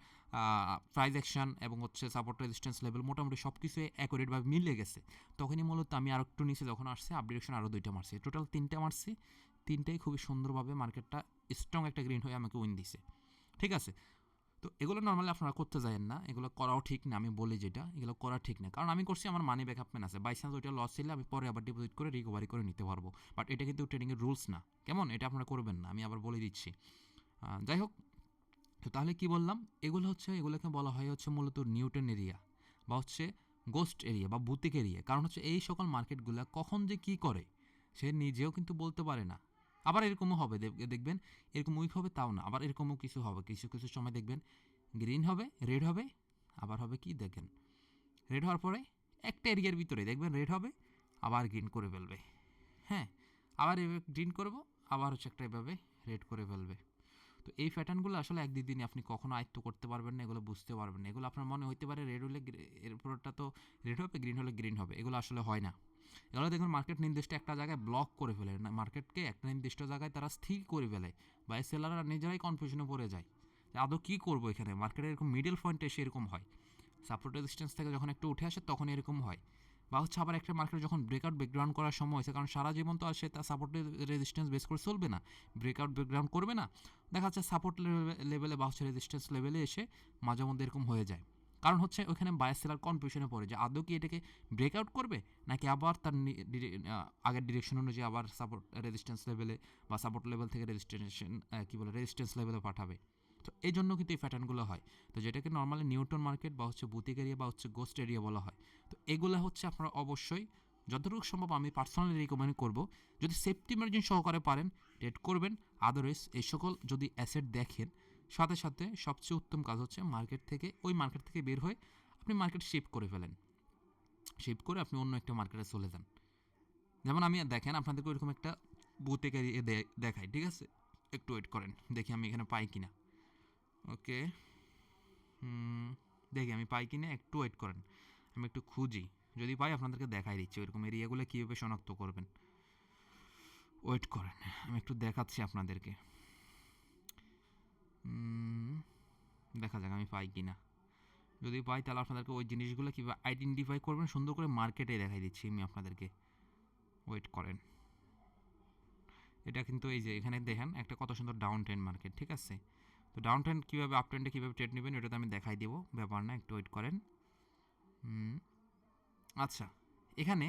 প্রাইস অ্যাকশন এবং হচ্ছে সাপোর্ট রেজিস্ট্যান্স লেভেল মোটামুটি সব কিছু অ্যাকুরেটভাবে মিলে গেছে। তখনই মূলত আমি আর একটু নিচে যখন আসছে, আপডেশন আরও 2টা মারছি, টোটাল 3টে মারছি, 3টেই খুবই সুন্দরভাবে মার্কেটটা স্ট্রং একটা গ্রিন হয়ে আমাকে উইন দিছে। ঠিক আছে, তো এগুলো নর্মালি আপনারা করতে যায়েন না, এগুলো করাও ঠিক না, আমি বলি যেটা এগুলো করা ঠিক না, কারণ আমি করছি আমার মানি ব্যাকআপ প্ল্যান আছে, বাই চান্স ওইটা লস ছিল আমি পরে আবার ডিপোজিট করে রিকভারি করে নিতে পারবো, বাট এটা কিন্তু ট্রেডিংয়ের রুলস না, কেমন? এটা আপনারা করবেন না, আমি আবার বলে দিচ্ছি। যাই হোক, তো তাহলে কি বললাম, এগুলোকে বলা হয় হচ্ছে মূলত নিউটন এরিয়া বা হচ্ছে গোস্ট এরিয়া বা বুতিক এরিয়া। কারণ হচ্ছে এই সকল মার্কেটগুলো কখন যে কি করে সে নিজেও কিন্তু বলতে পারে না। আবার এরকমও হবে, দেখবেন এরকম উইক হবে তাও না, আবার এরকমও কিছু হবে, কিছু কিছু সময় দেখবেন গ্রিন হবে, রেড হবে, আবার হবে কি দেখেন, রেড হওয়ার পরে একটা এরিয়ার ভিতরে দেখবেন রেড হবে, আবার গ্রিন করে ফেলবে। হ্যাঁ, আবার এভাবে গ্রিন করবো, আবার হচ্ছে একটা এভাবে রেড করে ফেলবে। তো এই প্যাটার্নগুলো আসলে এক দুই দিনে আপনি কখনো আয়ত্ত করতে পারবেন না, এগুলো বুঝতে পারবেন না। এগুলো আপনার মনে হতে পারে রেড হলে এরপরটা তো রেড হবে, গ্রিন হলে গ্রিন হবে, এগুলো আসলে হয় না। এগুলো দেখুন মার্কেট নির্দিষ্ট একটা জায়গায় ব্লক করে ফেলে না, মার্কেটকে একটা নির্দিষ্ট জায়গায় তারা স্থির করে ফেলে, বা এই সেলাররা নিজেরাই কনফিউশনে পড়ে যায় যে আদৌ কী করবো এখানে। মার্কেটের এরকম মিডল পয়েন্টে এসে এরকম হয়, সাপোর্ট রেজিস্ট্যান্স থেকে যখন একটু উঠে আসে তখন এরকম হয়, বা হচ্ছে আবার একটা মার্কেট যখন ব্রেকআউট ব্রেকগ্রাউন্ড করার সময় হয়েছে, কারণ সারা জীবন তো আর সে তার সাপোর্ট রেজিস্ট্যান্স বেস করে চলবে না, ব্রেকআউট ব্রেকগ্রাউন্ড করবে না, দেখা যাচ্ছে সাপোর্ট লেভেলে বা হচ্ছে রেজিস্ট্যান্স লেভেলে এসে মাঝে মধ্যে এরকম হয়ে যায়। কারণ হচ্ছে ওইখানে বায়ার সেলার কনফিউশনে পড়ে যে আদৌ কি এটাকে ব্রেকআউট করবে, নাকি আবার তার আগের ডিরেকশন অনুযায়ী আবার সাপোর্ট রেজিস্ট্যান্স লেভেলে বা সাপোর্ট লেভেল থেকে রেজিস্ট্যান্স কী বলে রেজিস্ট্যান্স লেভেলে পাঠাবে। তো এই জন্য কিন্তু এই প্যাটার্নগুলো হয়। তো যেটাকে নর্মালি নিউটন মার্কেট বা হচ্ছে বুতিক এরিয়া বা হচ্ছে গোস্ট এরিয়া বলা হয়। তো এগুলো হচ্ছে আপনারা অবশ্যই যতটুকু সম্ভব আমি পার্সোনালি রিকমেন্ড করব, যদি সেফটি মার্জিন সহকারে পারেন ট্রেড করবেন। আদারওয়াইজ এই সকল যদি অ্যাসেট দেখেন, সাথে সাথে সবচেয়ে উত্তম কাজ হচ্ছে ওই মার্কেট থেকে বের হয়ে আপনি মার্কেট শিফট করে ফেলেন, শিফট করে আপনি অন্য একটা মার্কেটে চলে যান। যেমন আমি দেখেন আপনাদেরকে ওইরকম একটা বুতিক এরিয়া দেখাই, ঠিক আছে? একটু ওয়েট করেন, দেখি আমি এখানে পাই কিনা। ওকে, দেখি আমি পাই কিনা, একটু ওয়েট করেন, আমি একটু খুঁজি, যদি পাই আপনাদেরকে দেখাই দিচ্ছি ওইরকম এরিয়াগুলো কীভাবে শনাক্ত করবেন। ওয়েট করেন, আমি একটু দেখাচ্ছি আপনাদেরকে। দেখা যাক আমি পাই কিনা, যদি পাই তাহলে আপনাদেরকে ওই জিনিসগুলো কীভাবে আইডেন্টিফাই করবেন সুন্দর করে মার্কেটে দেখাই দিচ্ছি আমি আপনাদেরকে। ওয়েট করেন, এটা কিন্তু এই যে এখানে দেখেন একটা কত সুন্দর ডাউন ট্রেন্ড মার্কেট, ঠিক আছে? তো ডাউন ট্রেন্ড কীভাবে আপ ট্রেন্ডে কীভাবে ট্রেড নেবেন ওটাতে আমি দেখাই দেবো, ব্যাপার না, একটু ওয়েট করেন। আচ্ছা, এখানে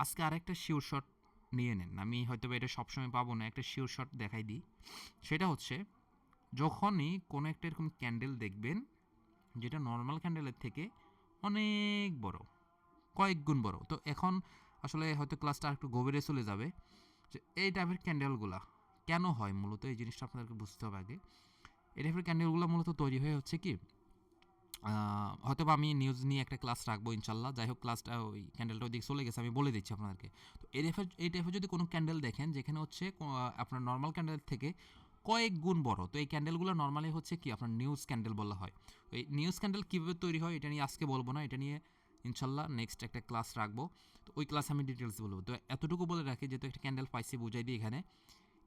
আজকে আরেকটা শিওর শট নিয়ে নেন, আমি হয়তো এটা সবসময় পাবো না, একটা শিওর শট দেখাই দিই। সেটা হচ্ছে যখনই কোনো একটা এরকম ক্যান্ডেল দেখবেন যেটা নর্মাল ক্যান্ডেলের থেকে অনেক বড়, কয়েক গুণ বড়, তো এখন আসলে হয়তো ক্লাসটা একটু গভীরে চলে যাবে যে এই টাইপের ক্যান্ডেলগুলা কেন হয়। মূলত এই জিনিসটা আপনাদেরকে বুঝতে হবে আগে। এই টাইপের ক্যান্ডেলগুলো মূলত তৈরি হয়ে হচ্ছে কি, হয়তো বা আমি নিউজ নিয়ে একটা ক্লাস রাখবো ইনশাল্লাহ। যাই হোক, ক্লাসটা ওই ক্যান্ডেলটা ওইদিকে চলে গেছে, আমি বলে দিচ্ছি আপনাদেরকে। তো এই টাইপের যদি কোনো ক্যান্ডেল দেখেন যেখানে হচ্ছে আপনার নর্মাল ক্যান্ডেলের থেকে কয়েক গুণ বড়, তো এই ক্যান্ডেলগুলো নর্মালি হচ্ছে কি আপনার নিউজ ক্যান্ডেল বলা হয়। এই নিউজ ক্যান্ডেল কীভাবে তৈরি হয় এটা নিয়ে আজকে বলবো না, এটা নিয়ে ইনশাল্লাহ নেক্সট একটা ক্লাস রাখবো, তো ওই ক্লাস আমি ডিটেলস বলবো। তো এতটুকু বলে রাখি, যেহেতু একটা ক্যান্ডেল পাইছি বুঝাই দিই এখানে।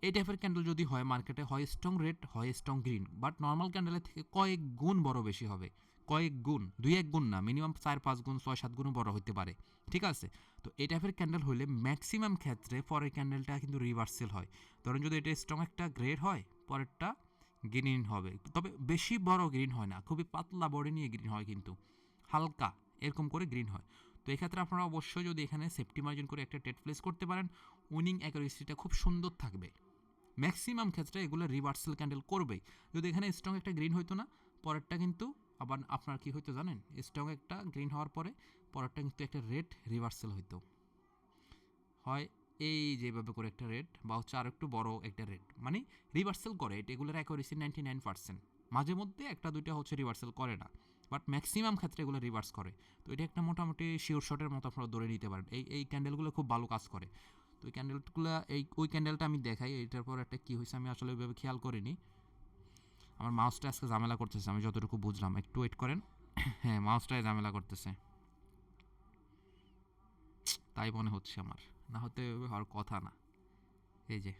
এই টাইপের ক্যান্ডেল যদি হয় মার্কেটে, হয় স্ট্রং রেড হয় স্ট্রং গ্রিন, বাট নর্মাল ক্যান্ডেলের থেকে কয়েক গুণ বড় বেশি হবে, কয়েক গুণ, 2-1 গুণ না, মিনিমাম 4-5 গুণ 6-7 গুণও বড় হতে পারে, ঠিক আছে? তো এই টাইপের ক্যান্ডেল হলে ম্যাক্সিমাম ক্ষেত্রে পরের ক্যান্ডেলটা কিন্তু রিভার্সেল হয়। ধরুন যদি এটা স্ট্রং একটা গ্রেড হয়, পরেরটা গ্রিন হবে, তবে বেশি বড় গ্রিন হয় না, খুবই পাতলা বডি নিয়ে গ্রিন হয়, কিন্তু হালকা এরকম করে গ্রিন হয়। তো এক্ষেত্রে আপনারা অবশ্যই যদি এখানে সেফটি মার্জিন করে একটা ট্রেড প্লেস করতে পারেন, উইনিং অ্যাকুরেসিটা খুব সুন্দর থাকবে। ম্যাক্সিমাম ক্ষেত্রে এগুলো রিভার্সাল ক্যান্ডেল করবেই। যদি এখানে স্ট্রং একটা গ্রিন হইতো না, পরেরটা কিন্তু আবার আপনার কি হইতো জানেন, স্ট্রং একটা গ্রিন হওয়ার পরে পরেরটা কিন্তু একটা রেড রিভার্সাল হইতো, হয় এই যেভাবে করে একটা রেড, বা হচ্ছে আর একটু বড় একটা রেড, মানে রিভার্সাল করে। এগুলোর অ্যাকুরেসি 99%। মাঝে মধ্যে একটা দুইটা হচ্ছে রিভার্সাল করে না, বাট ম্যাক্সিমাম ক্ষেত্রে এগুলো রিভার্স করে। তো এটা একটা মোটামুটি শিওর শটের মতো আপনারা ধরে নিতে পারেন। এই ক্যান্ডেলগুলো খুব ভালো কাজ করে। তো ওই ক্যান্ডেলগুলো ওই ক্যান্ডেলটা আমি দেখাই, এইটার পর একটা কী হয়েছে আমি আসলে ওইভাবে খেয়াল করিনি। আমার মাউসটা আজকে ঝামেলা করতেছে, আমি যতটুকু বুঝলাম, একটু ওয়েট করেন। হ্যাঁ, মাউসটাই ঝামেলা করতেছে, তাই মনে হচ্ছে আমার, না হতে হওয়ার কথা না। এই যে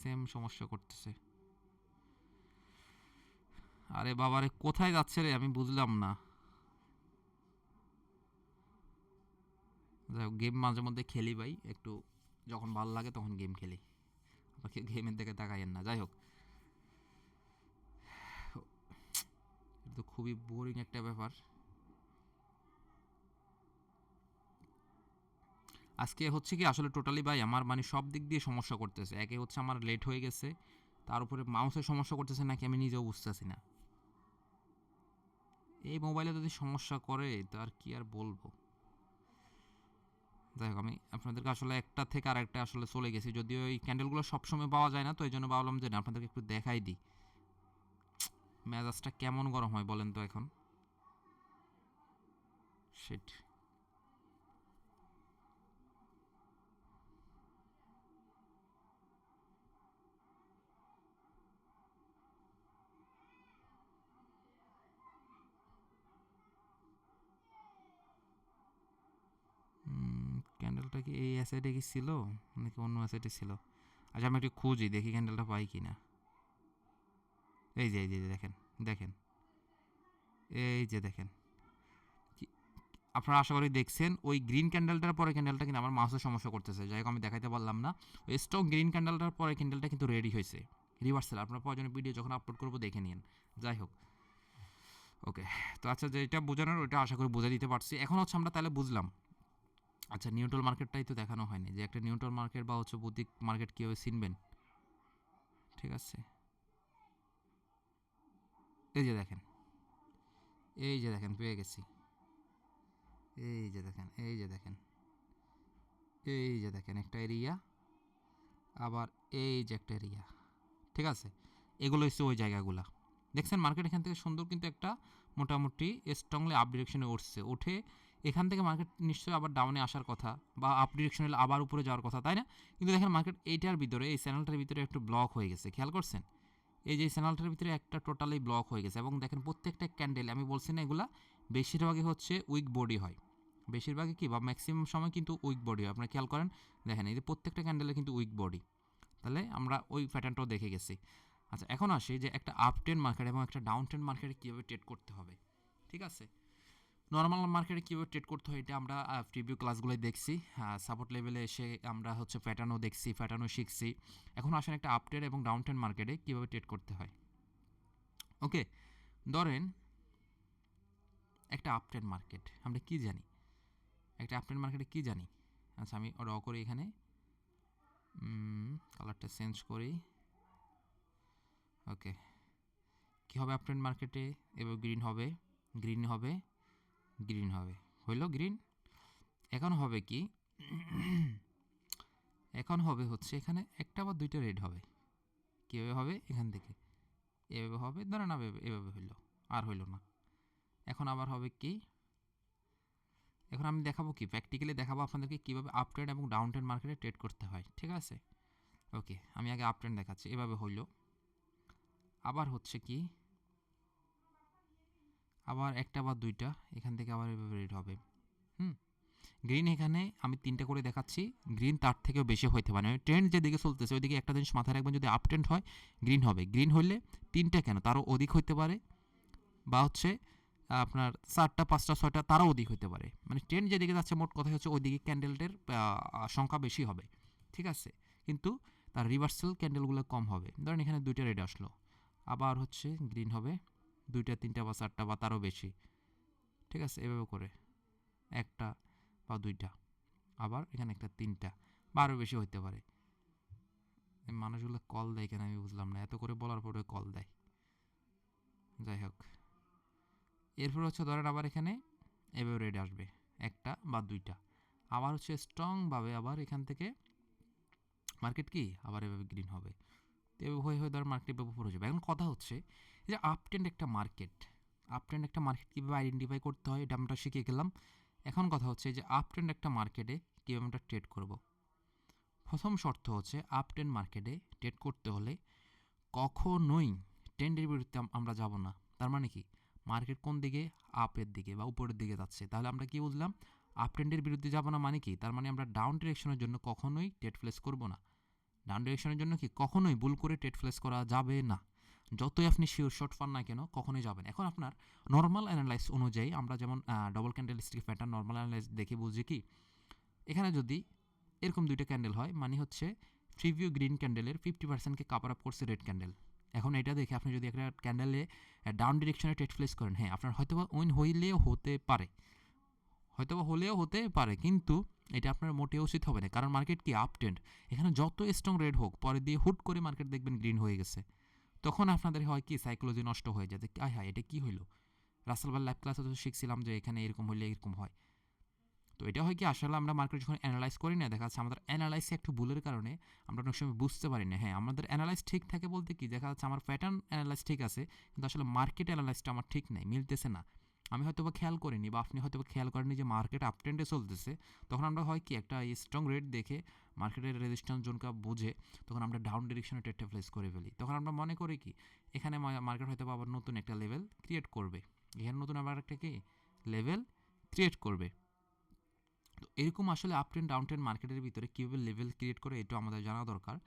সেম সমস্যা করতেছে। আরে বাবারে, কোথায় যাচ্ছে রে, আমি বুঝলাম না। যাই হোক, গেম মাঝে মধ্যে খেলি ভাই, একটু যখন ভালো লাগে তখন গেম খেলি, আমাকে গেমের দিকে তাকাইয়েন না। যাই হোক, এটা তো খুবই বোরিং একটা ব্যাপার। আজকে হচ্ছে কি আসলে টোটালি ভাই আমার মানে সব দিক দিয়ে সমস্যা করতেছে। একে হচ্ছে আমার লেট হয়ে গেছে, তার উপরে মাউসের সমস্যা করতেছে নাকি আমি নিজেও বুঝতেছি না। এই মোবাইলে যদি সমস্যা করে তো আর কি আর বলবো। যাই হোক, আমি আপনাদেরকে আসলে একটা থেকে আর একটা আসলে চলে গেছি, যদিও এই ক্যান্ডেলগুলো সবসময় পাওয়া যায় না, তো এই জন্য ভাবলাম যে না আপনাদেরকে একটু দেখাই দিই। মেজাজটা কেমন গরম হয় বলেন তো এখন। শিট, ক্যান্ডেলটা কি এই অ্যাসেটে কি ছিল নাকি অন্য অ্যাসেটে ছিল? আচ্ছা আমি একটু খুঁজি দেখি ক্যান্ডেলটা পাই কি না। এই যে দেখেন, দেখেন, এই যে দেখেন, আপনারা আশা করি দেখছেন ওই গ্রিন ক্যান্ডেলটার পরে ক্যান্ডেলটা কিন্তু আমার মাউসের সমস্যা করতেছে, যাই হোক আমি দেখাইতে পারলাম না। ওই স্ট্রং গ্রিন ক্যান্ডেলটার পরে ক্যান্ডেলটা কিন্তু রেডি হয়েছে রিভার্সাল। আপনার প্রয়োজনে ভিডিও যখন আপলোড করবো দেখে নিন। যাই হোক, ওকে। তো আচ্ছা, যেটা বোঝানোর ওইটা আশা করি বুঝে দিতে পারছি। এখন হচ্ছে আমরা তাহলে বুঝলাম, আচ্ছা নিউট্রাল মার্কেটটাই তো দেখানো হয়নি, যে একটা নিউট্রাল মার্কেট বা হচ্ছে বৌদ্ধিক মার্কেট কীভাবে চিনবেন। ঠিক আছে, এই যে দেখেন, এই যে দেখেন পেয়ে গেছি, এই যে দেখেন, এই যে দেখেন, এই যে দেখেন একটা এরিয়া, আবার এই যে একটা এরিয়া। ঠিক আছে, এগুলো হচ্ছে ওই জায়গাগুলো। দেখছেন মার্কেট এখান থেকে সুন্দর কিন্তু একটা মোটামুটি স্ট্রংলি আপ ডিরেকশনে উঠছে, উঠে এখান থেকে মার্কেট নিশ্চয়ই আবার ডাউনে আসার কথা বা আপ ডিরেকশনে আবার উপরে যাওয়ার কথা, তাই না? কিন্তু দেখেন মার্কেট এইটার ভিতরে, এই চ্যানেলটার ভিতরে একটু ব্লক হয়ে গেছে, খেয়াল করছেন? এই যে চ্যানেলটার ভিতরে একটা টোটালি ব্লক হয়ে গেছে, এবং দেখেন প্রত্যেকটা ক্যান্ডেল, আমি বলছি না এগুলা বেশিরভাগই হচ্ছে উইক বডি হয়, বেশিরভাগই কি বা ম্যাক্সিমাম সময় কিন্তু উইক বডি হয়। আপনারা খেয়াল করেন, দেখেন এই যে প্রত্যেকটা ক্যান্ডেলে কিন্তু উইক বডি, তাহলে আমরা ওই প্যাটার্নটাও দেখে গেছি। আচ্ছা এখন আসি যে একটা আপ ট্রেন্ড মার্কেট এবং একটা ডাউন ট্রেন্ড মার্কেটে কীভাবে ট্রেড করতে হবে। ঠিক আছে, নর্মাল মার্কেটে কীভাবে ট্রেড করতে হয় এটা আমরা প্রিভিউ ক্লাসগুলোই দেখছি, সাপোর্ট লেভেলে এসে আমরা হচ্ছে প্যাটার্নও দেখছি, প্যাটার্নও শিখছি। এখন আসেন একটা আপ ট্রেন্ড এবং ডাউন ট্রেন্ড মার্কেটে কীভাবে ট্রেড করতে হয়। ওকে, ধরেন একটা আপ ট্রেন্ড মার্কেট আমরা কি জানি, একটা আপ ট্রেন্ড মার্কেটে কি জানি। আচ্ছা আমি র করি এখানে, কালারটা চেঞ্জ করি। ওকে, কী হবে আপ ট্রেন্ড মার্কেটে? এবার গ্রিন হবে, গ্রিন হবে, গ্রিন হবে, হইল গ্রিন। এখন হবে কি, এখন হবে হচ্ছে এখানে একটা বা দুইটা রেড হবে। কীভাবে হবে? এখান থেকে এভাবে হবে, ধরেন না এভাবে হইল, আর হইল না। এখন আবার হবে কি, এখন আমি দেখাবো কি প্র্যাকটিক্যালি দেখাবো আপনাদেরকে কীভাবে আপ ট্রেন্ড এবং ডাউন ট্রেন্ড মার্কেটে ট্রেড করতে হয়। ঠিক আছে, ওকে আমি আগে আপ ট্রেন্ড দেখাচ্ছি, এভাবে হইল। আবার হচ্ছে কি, আবার একটা বা দুইটা এখান থেকে আবার এভাবে রেড হবে। গ্রিন এখানে আমি 3টা করে দেখাচ্ছি, গ্রিন তার থেকেও বেশি হইতে পারে। ট্রেন্ড যেদিকে চলতেছে ওইদিকে একটা জিনিস মাথায় রাখবেন, যদি আপ ট্রেন্ড হয় গ্রিন হবে, গ্রিন হইলে 3টা কেন তারও অধিক হইতে পারে, বা হচ্ছে আপনার 4টা 5টা 6টা তারও অধিক হইতে পারে। মানে ট্রেন্ড যেদিকে যাচ্ছে মোট কথা হচ্ছে ওইদিকে ক্যান্ডেলটার সংখ্যা বেশি হবে। ঠিক আছে, কিন্তু তার রিভার্সাল ক্যান্ডেলগুলো কম হবে। ধরেন এখানে 2টা রেড আসলো, আবার হচ্ছে গ্রিন হবে 2টা 3টা বা 4টা বা তারও বেশি। ঠিক আছে, এভাবে করে একটা বা দুইটা, আবার এখানে একটা 3টা বা আরও বেশি হইতে পারে। মানুষগুলো কল দেয় কেন আমি বুঝলাম না, এত করে বলার পরে কল দেয়। যাই হোক, এরপর হচ্ছে ধরেন আবার এখানে এভাবে রেড আসবে একটা বা দুইটা, আবার হচ্ছে স্ট্রংভাবে আবার এখান থেকে মার্কেট কি আবার এভাবে গ্রিন হবে। তো এভাবে হয়ে হয়ে ধর মার্কেট এভাবে উপরে যাবে। এখন কথা হচ্ছে যে আপ ট্রেন্ড একটা মার্কেট, আপ ট্রেন্ড একটা মার্কেট কীভাবে আইডেন্টিফাই করতে হয় এটা আমরা শিখে গেলাম। এখন কথা হচ্ছে যে আপ ট্রেন্ড একটা মার্কেটে কীভাবে আমরা ট্রেড করব। প্রথম শর্ত হচ্ছে আপ ট্রেন্ড মার্কেটে ট্রেড করতে হলে কখনোই ট্রেন্ডের বিরুদ্ধে আমরা যাব না। তার মানে কি, মার্কেট কোন দিকে, আপের দিকে বা উপরের দিকে যাচ্ছে, তাহলে আমরা কি বুঝলাম, আপ ট্রেন্ডের বিরুদ্ধে যাব না মানে কি, তার মানে আমরা ডাউন ডিরেকশনের জন্য কখনোই ট্রেড প্লেস করব না। ডাউন ডিরেকশনের জন্য কি কখনোই ভুল করে ট্রেড প্লেস করা যাবে না, যতই আপনি শিওর শর্ট পান না কেন কখনোই যাবেন। এখন আপনার নর্মাল অ্যানালাইস অনুযায়ী আমরা যেমন double candle stick pattern normal analyse দেখে বুঝি কি, এখানে যদি এরকম দুইটা ক্যান্ডেল হয় মানে হচ্ছে প্রিভিউ গ্রিন ক্যান্ডেলের 50%কে কাভার আপ করছে রেড ক্যান্ডেল। এখন এটা দেখে আপনি যদি একটা ক্যান্ডেলে ডাউন ডিরেকশনে ট্রেড প্লেস করেন, হ্যাঁ আপনার হয়তোবা উইন হইলেও হতে পারে, হয়তোবা হলেও হতে পারে, কিন্তু এটা আপনার মোটেও উচিত হবে না, কারণ মার্কেট কি আপ ট্রেন্ড। এখানে যত স্ট্রং রেড হোক পরে দিয়ে হুট করে মার্কেট দেখবেন গ্রিন হয়ে গেছে, তখন আপনাদের হয় কি সাইকোলজি নষ্ট হয়ে যায় যে আয় হায় এটা কি হইলো। রাসেল ভাই লাইভ ক্লাসে তো শিখছিলাম যে এখানে এরকম হইলে এরকম হয়। তো এটা হয় কি আসলে আমরা মার্কেট যখন অ্যানালাইজ করি না, দেখা যাচ্ছে আমাদের অ্যানালাইসে একটু ভুলের কারণে আমরা অনেক সময় বুঝতে পারি না। হ্যাঁ আমাদের অ্যানালাইজ ঠিক থাকে বলতে কি, দেখা যাচ্ছে আমার প্যাটার্ন অ্যানালাইজ ঠিক আছে কিন্তু আসলে মার্কেট অ্যানালাইজটা আমার ঠিক নেই, মিলতেছে না। আমি হয়তো বা খেয়াল করিনি বা আপনি হয়তো বা খেয়াল করেনি যে মার্কেট আপ ট্রেন্ডে চলতেছে, তখন আমরা হয় কি একটা স্ট্রং রেট দেখে মার্কেটের রেজিস্ট্যান্স জোনটা বুঝে তখন আমরা ডাউন ডিরেকশনে ট্রেডটা প্লেস করে ফেলি। তখন আমরা মনে করি কি এখানে মার্কেট হয়তো আবার নতুন একটা লেভেল ক্রিয়েট করবে, এখানে নতুন আবার একটা কি লেভেল ক্রিয়েট করবে। তো এরকম আসলে আপ ট্রেন্ড ডাউন ট্রেন্ড মার্কেটের ভিতরে কীভাবে লেভেল ক্রিয়েট করে এটা আমাদের জানা দরকার।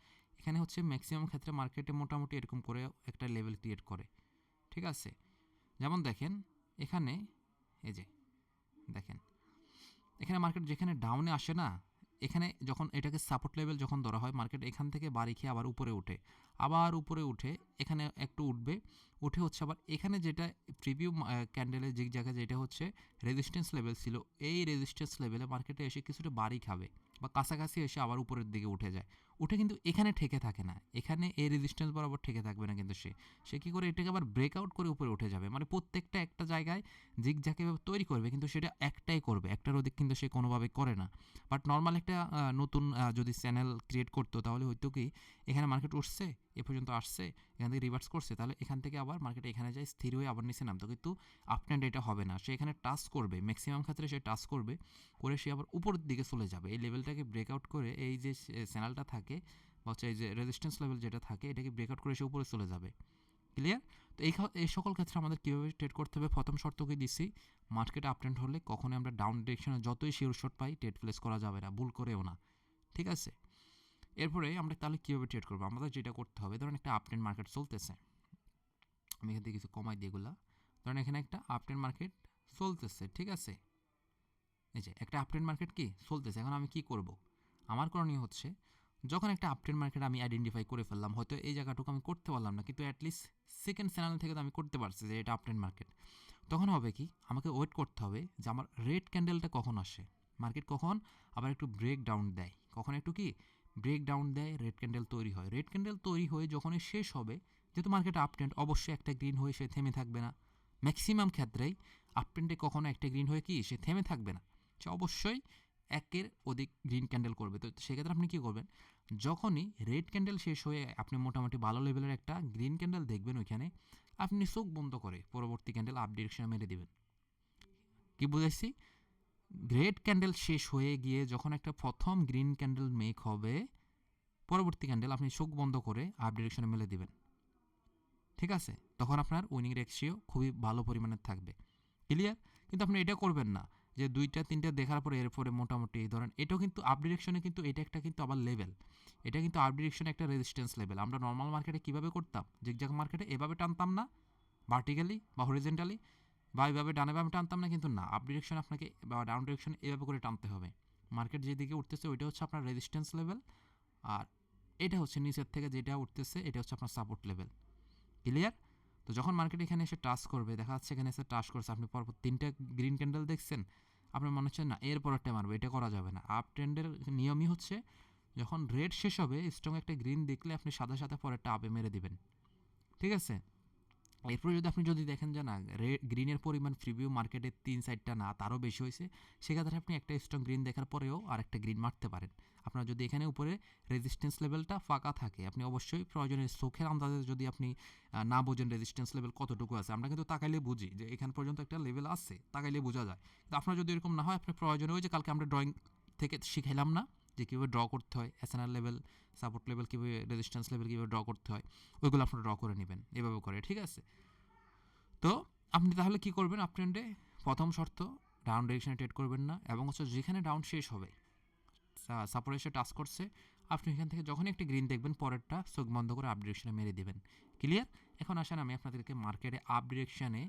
এখানে হচ্ছে ম্যাক্সিমাম ক্ষেত্রে মার্কেটে মোটামুটি এরকম করে একটা লেভেল ক্রিয়েট করে, ঠিক আছে? যেমন দেখেন এখানে, এই যে দেখেন এখানে মার্কেট যেখানে ডাউনে আসে না, এখানে যখন এটাকে সাপোর্ট লেভেল যখন ধরা হয়, মার্কেট এখান থেকে বাড়ি খেয়ে আবার উপরে উঠে, আবার উপরে উঠে এখানে একটু উঠবে, উঠে হচ্ছে আবার এখানে যেটা প্রিভিউ ক্যান্ডেলের যে জায়গায় যেটা হচ্ছে রেজিস্ট্যান্স লেভেল ছিল, এই রেজিস্ট্যান্স লেভেলে মার্কেটে এসে কিছুটা বাড়ি খাবে বা কাছাকাছি এসে আবার উপরের দিকে উঠে যায়, উঠে কিন্তু এখানে ঠেকে থাকে না, এখানে এই রেজিস্ট্যান্স বরাবর ঠেকে থাকবে না, কিন্তু সে কী করে এটাকে আবার ব্রেকআউট করে উপরে উঠে যাবে। মানে প্রত্যেকটা একটা জায়গায় জিগজ্যাগ এভাবে তৈরি করবে, কিন্তু সেটা একটাই করবে, একটার অধিক কিন্তু সে কোনোভাবে করে না। বাট নর্মাল একটা নতুন যদি চ্যানেল ক্রিয়েট করতো তাহলে হয়তো কি এখানে মার্কেট উঠছে, এ পর্যন্ত আসছে, এখান থেকে রিভার্স করছে, তাহলে এখান থেকে আবার মার্কেট এখানে যায় স্থির হয়ে আবার নিচে নামতো, কিন্তু আপ ট্রেন্ড এটা হবে না, সে এখানে টাচ করবে, ম্যাক্সিমাম ক্ষেত্রে সে টাচ করবে, করে সে আবার উপরের দিকে চলে যাবে, এই লেভেলটাকে ব্রেকআউট করে, এই যে চ্যানেলটা থাকে বা হচ্ছে এই যে রেজিস্ট্যান্স লেভেল যেটা থাকে এটাকে ব্রেকআউট করে সে উপরে চলে যাবে। ক্লিয়ার? তো এই সকল ক্ষেত্রে আমাদের কীভাবে ট্রেড করতে হবে, প্রথম শর্তকে দিচ্ছি, মার্কেট আপ ট্রেন্ড হলে কখনোই আমরা ডাউন ডিরেকশনে যতই শিওর শট পাই ট্রেড প্লেস করা যাবে না, ভুল করেও না, ঠিক আছে? এরপরে আমরা তাহলে কীভাবে ট্রেড করবো, আমাদের যেটা করতে হবে, ধরেন একটা আপ ট্রেন্ড মার্কেট চলতেছে, আমি এখান থেকে কিছু কমাই দিই এগুলা, ধরেন এখানে একটা আপ ট্রেন্ড মার্কেট চলতেছে, ঠিক আছে? এই যে একটা আপ ট্রেন্ড মার্কেট কি চলতেছে, এখন আমি কি করব, আমার করণীয় হচ্ছে, যখন একটা আপ ট্রেন্ড মার্কেট আমি আইডেন্টিফাই করে ফেললাম, হয়তো এই জায়গাটুকু আমি করতে পারলাম না, কিন্তু অ্যাটলিস্ট সেকেন্ড চ্যানেল থেকে তো আমি করতে পারছি যে এটা আপ ট্রেন্ড মার্কেট, তখন হবে কি আমাকে ওয়েট করতে হবে যে আমার রেড ক্যান্ডেলটা কখন আসে, মার্কেট কখন আবার একটু ব্রেক ডাউন দেয়, কখন একটু কি ব্রেক ডাউন দেয়, রেড ক্যান্ডেল তৈরি হয়, রেড ক্যান্ডেল তৈরি হয়ে যখনই শেষ হবে, যেহেতু মার্কেট আপ ট্রেন্ড, অবশ্যই একটা গ্রিন হয়ে সে থেমে থাকবে না, ম্যাক্সিমাম ক্ষেত্রেই আপ ট্রেন্ডে কখনো একটা গ্রিন হয়ে কি সে থেমে থাকবে না, সে অবশ্যই একের অধিক গ্রিন ক্যান্ডেল করবে। তো সেক্ষেত্রে আপনি কী করবেন, যখনই রেড ক্যান্ডেল শেষ হয়ে আপনি মোটামুটি ভালো লেভেলের একটা গ্রিন ক্যান্ডেল দেখবেন, ওইখানে আপনি চোখ বন্ধ করে পরবর্তী ক্যান্ডেল আপ ডিরেকশনে মেরে দিবেন। কি বুঝাইছি? রেড ক্যান্ডেল শেষ হয়ে গিয়ে যখন একটা প্রথম গ্রিন ক্যান্ডেল মেক হবে, পরবর্তী ক্যান্ডেল আপনি চোখ বন্ধ করে আপ ডিরেকশনে মেলে দিবেন, ঠিক আছে? তখন আপনার উইনিং রেশিও খুবই ভালো পরিমাণে থাকবে। ক্লিয়ার? কিন্তু আপনি এটা করবেন না যে ২টা ৩টা দেখার পরে এরপরে মোটামুটি ধরেন, এটাও কিন্তু আপ ডিরেকশনে, কিন্তু এটা একটা কিন্তু আবার লেভেল, এটা কিন্তু আপ ডিরেকশনে একটা রেজিস্ট্যান্স লেভেল। আমরা নর্মাল মার্কেটে কীভাবে করতাম, জিগজ্যাগ মার্কেটে এভাবে টানতাম না, ভার্টিক্যালি বা হরিজেন্টালি বা এইভাবে ডানে বামে টানতাম না, কিন্তু না, আপ ডিরেকশন আপনাকে বা ডাউন ডিরেকশন এভাবে করে টানতে হবে। মার্কেট যেদিকে উঠতেছে ওইটা হচ্ছে আপনার রেজিস্ট্যান্স লেভেল, আর এটা হচ্ছে নিচের থেকে যেটা উঠতেছে এটা হচ্ছে আপনার সাপোর্ট লেভেল। ক্লিয়ার? তো যখন মার্কেট এখানে এসে টাচ করবে, দেখা যাচ্ছে এখানে এসে টাচ করছে, আপনি পরপর 3টা গ্রিন ক্যান্ডেল দেখছেন, আপনার মনে হচ্ছে না এর পরেরটা মারবে, এটা করা যাবে না। আপ ট্রেন্ডের নিয়মই হচ্ছে যখন রেড শেষ হবে, স্ট্রং একটা গ্রিন দেখলে আপনি সাথে সাথে পরেরটা আপে মেরে দিবেন, ঠিক আছে? এরপরে যদি দেখেন যে না, গ্রিনের পরিমাণ প্রিভিউ মার্কেটে 3-4টা না তারও বেশি হয়েছে, সেক্ষেত্রে আপনি একটা স্ট্রং গ্রিন দেখার পরেও আর একটা গ্রিন মারতে পারেন। আপনার যদি এখানে উপরে রেজিস্ট্যান্স লেভেলটা ফাঁকা থাকে, আপনি অবশ্যই প্রয়োজনে চোখের আন্দাজে, যদি আপনি না বোঝেন রেজিস্ট্যান্স লেভেল কতটুকু আছে, আমরা কিন্তু তাকাইলে বুঝি যে এখান পর্যন্ত একটা লেভেল আছে, তাকাইলে বোঝা যায়। কিন্তু আপনার যদি এরকম না হয়, আপনি প্রয়োজনে ওই যে কালকে আমরা ড্রয়িং থেকে শিখাইলাম না যে কীভাবে ড্র করতে হয়, এসএনআর লেভেল, সাপোর্ট লেভেল কীভাবে, রেজিস্ট্যান্স লেভেল কীভাবে ড্র করতে হয়, ওইগুলো আপনারা ড্র করে নেবেন এভাবে করে, ঠিক আছে? তো আপনি তাহলে কি করবেন, আপ ট্রেন্ডে প্রথম শর্ত, ডাউন ডিরেকশনে ট্রেড করবেন না, এবং হচ্ছে যেখানে ডাউন শেষ হবে, সাপোর্ট এসে টাচ করছে, আপনি এখান থেকে যখনই একটি গ্রিন দেখবেন, পরেরটা চোখ বন্ধ করে আপ ডিরেকশনে মেরে দিবেন। ক্লিয়ার? এখন আসেন আমি আপনাদেরকে মার্কেটে আপ ডিরেকশনে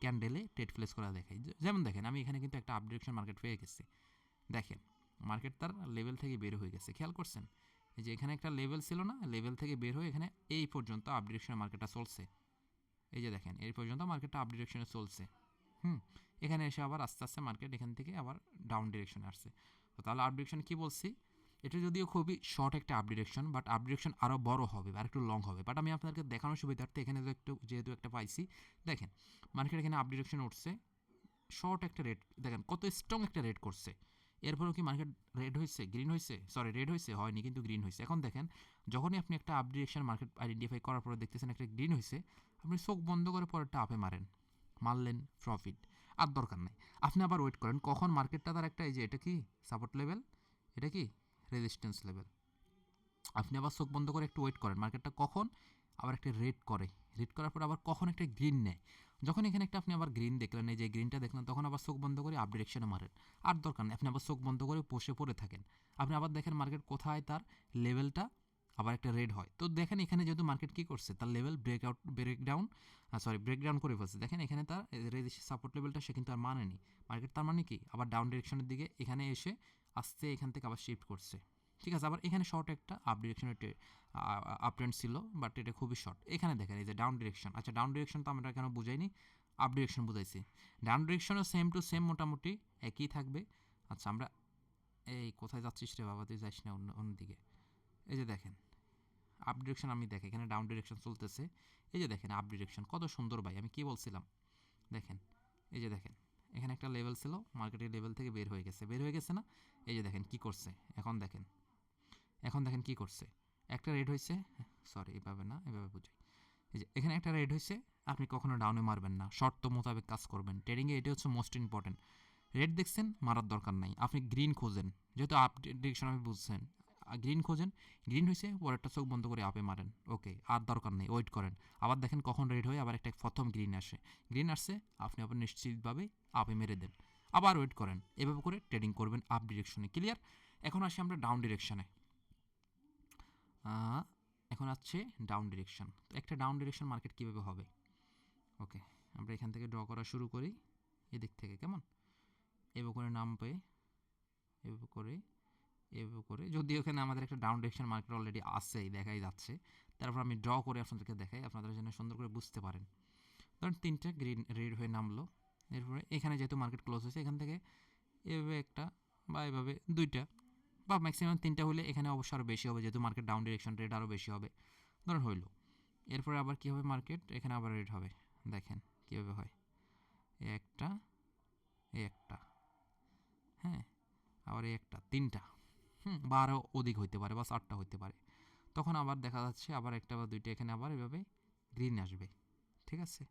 ক্যান্ডেলে ট্রেড প্লেস করা দেখাই। যেমন দেখেন আমি এখানে কিন্তু একটা আপ ডিরেকশন মার্কেট পেয়ে গেছি, দেখেন মার্কেট তার লেভেল থেকে বের হয়ে গেছে, খেয়াল করছেন? এই যে এখানে একটা লেভেল ছিল না, লেভেল থেকে বের হয়ে এখানে এই পর্যন্ত আপ ডিরেকশনে মার্কেটটা চলছে। এই যে দেখেন এই পর্যন্ত মার্কেটটা আপ ডিরেকশনে চলছে। এখানে এসে আবার আস্তে আস্তে মার্কেট এখান থেকে আবার ডাউন ডিরেকশনে আসছে। তো তাহলে আপ ডিরেকশন কী বলছি, এটা যদিও খুবই শর্ট একটা up direction, but up direction আরও বড় হবে, আর একটু লং হবে, বাট আমি আপনাদেরকে দেখানোর সুবিধার্থে এখানে যেহেতু একটা পাইছি, দেখেন মার্কেট এখানে আপ ডিরেকশনে উঠছে, শর্ট একটা রেট, দেখেন কত স্ট্রং একটা রেট করছে, এরপরেও কি মার্কেট রেড হয়েছে, গ্রিন হয়েছে, সরি রেড হয়েছে, হয়নি, কিন্তু গ্রিন হয়েছে। এখন দেখেন যখনই আপনি একটা আপ ডিরেকশন মার্কেট আইডেন্টিফাই করার পরে দেখতেছেন একটা গ্রিন হয়েছে, আপনি চোখ বন্ধ করে পরেরটা আপে মারেন, মারলেন, প্রফিট, আর দরকার নেই। আপনি আবার ওয়েট করেন কখন মার্কেটটা তার একটা, এই যে এটা কি সাপোর্ট লেভেল, এটা কি রেজিস্ট্যান্স লেভেল, আপনি আবার চোখ বন্ধ করে একটু ওয়েট করেন মার্কেটটা কখন আবার একটা রেড করে, রেড করার পর আবার কখন একটা গ্রিন নেয়, যখন এখানে একটা আপনি আবার গ্রিন দেখলেন, এই যে গ্রিনটা দেখলেন, তখন আবার চোখ বন্ধ করে আপ ডিরেকশনে মারেন। আর দরকার নেই, আপনি আবার চোখ বন্ধ করে বসে পড়ে থাকেন। আপনি আবার দেখেন মার্কেট কোথায় তার লেভেলটা আবার একটা রেড হয়। তো দেখেন এখানে যেহেতু মার্কেট কী করছে, তার লেভেল ব্রেকডাউন করে ফেলছে। দেখেন এখানে তার সাপোর্ট লেভেলটা সে কিন্তু আর মানেনি। মার্কেট তার মানে কি আবার ডাউন ডিরেকশনের দিকে এখানে এসে আস্তে এখান থেকে আবার শিফট করছে। ঠিক আছে, আবার এখানে শর্ট একটা আপ ডিরেকশনের আপ ট্রেন্ড ছিল, বাট এটা খুবই শর্ট। এখানে দেখেন এই যে ডাউন ডিরেকশন। আচ্ছা, ডাউন ডিরেকশন তো আমরা কেন বুঝাইনি, আপ ডিরেকশন বুঝাইছি। ডাউন ডিরেকশনও সেম টু সেম মোটামুটি একই থাকবে। আচ্ছা, আমরা এই কোথায় যাচ্ছিস রে বাবা, তুই যাইস না অন্যদিকে। এই যে দেখেন আপ ডিরেকশন, আমি দেখে এখানে ডাউন ডিরেকশন চলতেছে। এই যে দেখেন আপ ডিরেকশন কত সুন্দর ভাই, আমি কি বলছিলাম দেখেন। এই যে দেখেন এখানে একটা লেভেল ছিল, মার্কেটের লেভেল থেকে বের হয়ে গেছে না। এই যে দেখেন কি করছে, এখন দেখেন কি করছে, একটা রেড হয়েছে। সরি, এভাবে না, এভাবে বুঝাই। এই যে এখানে একটা রেড হয়েছে, আপনি কখনো ডাউনে মারবেন না, শর্ত মোতাবেক কাজ করবেন ট্রেডিংয়ে, এটা হচ্ছে মোস্ট ইম্পর্টেন্ট। রেড দেখছেন, মারার দরকার নাই, আপনি গ্রিন খোঁজেন, যেহেতু আপ ডিরেকশন আমি বুঝছেন, গ্রিন খোঁজেন। গ্রিন হয়েছে, পরেরটা চোখ বন্ধ করে আপে মারেন, ওকে, আর দরকার নেই, ওয়েট করেন। আবার দেখেন কখন রেড হয়ে আবার একটা প্রথম গ্রিন আসে, গ্রিন আসছে, আপনি আবার নিশ্চিতভাবে আপে মেরে দেন, আবার ওয়েট করেন। এভাবে করে ট্রেডিং করবেন আপ ডিরেকশনে। ক্লিয়ার? এখন আসি আমরা ডাউন ডিরেকশনে। এখন আসছে ডাউন ডিরেকশন। তো একটা ডাউন ডিরেকশন মার্কেট কীভাবে হবে, ওকে, আমরা এখান থেকে ড্র করা শুরু করি, এদিক থেকে, কেমন এভাবে করে নামবে, এভাবে করে, এভাবে করে। যদিও এখানে আমাদের একটা ডাউন ডিরেকশন মার্কেট অলরেডি আসেই, দেখাই যাচ্ছে। তারপর আমি ড্র করে আপনাদেরকে দেখাই, আপনারা যেন সুন্দর করে বুঝতে পারেন। ধরুন তিনটা গ্রিন রেড হয়ে নামলো, এরপরে এখানে যেহেতু মার্কেট ক্লোজ হয়েছে, এখান থেকে এভাবে একটা বা এভাবে দুইটা বা ম্যাক্সিমাম তিনটা হলে এখানে অবশ্যই আরও বেশি হবে, যেহেতু মার্কেট ডাউন ডিরেকশন, রেড আরও বেশি হবে। ধরুন হইলো, এরপরে আবার কী হবে, মার্কেট এখানে আবার রেড হবে। দেখেন কীভাবে হয়, একটা, একটা, হ্যাঁ, আবার একটা, তিনটা, বা আরও অধিক হইতে পারে, বা চারটা হইতে পারে। তখন আবার দেখা যাচ্ছে আবার একটা বা দুইটা এখানে আবার এভাবে গ্রিন আসবে। ঠিক আছে,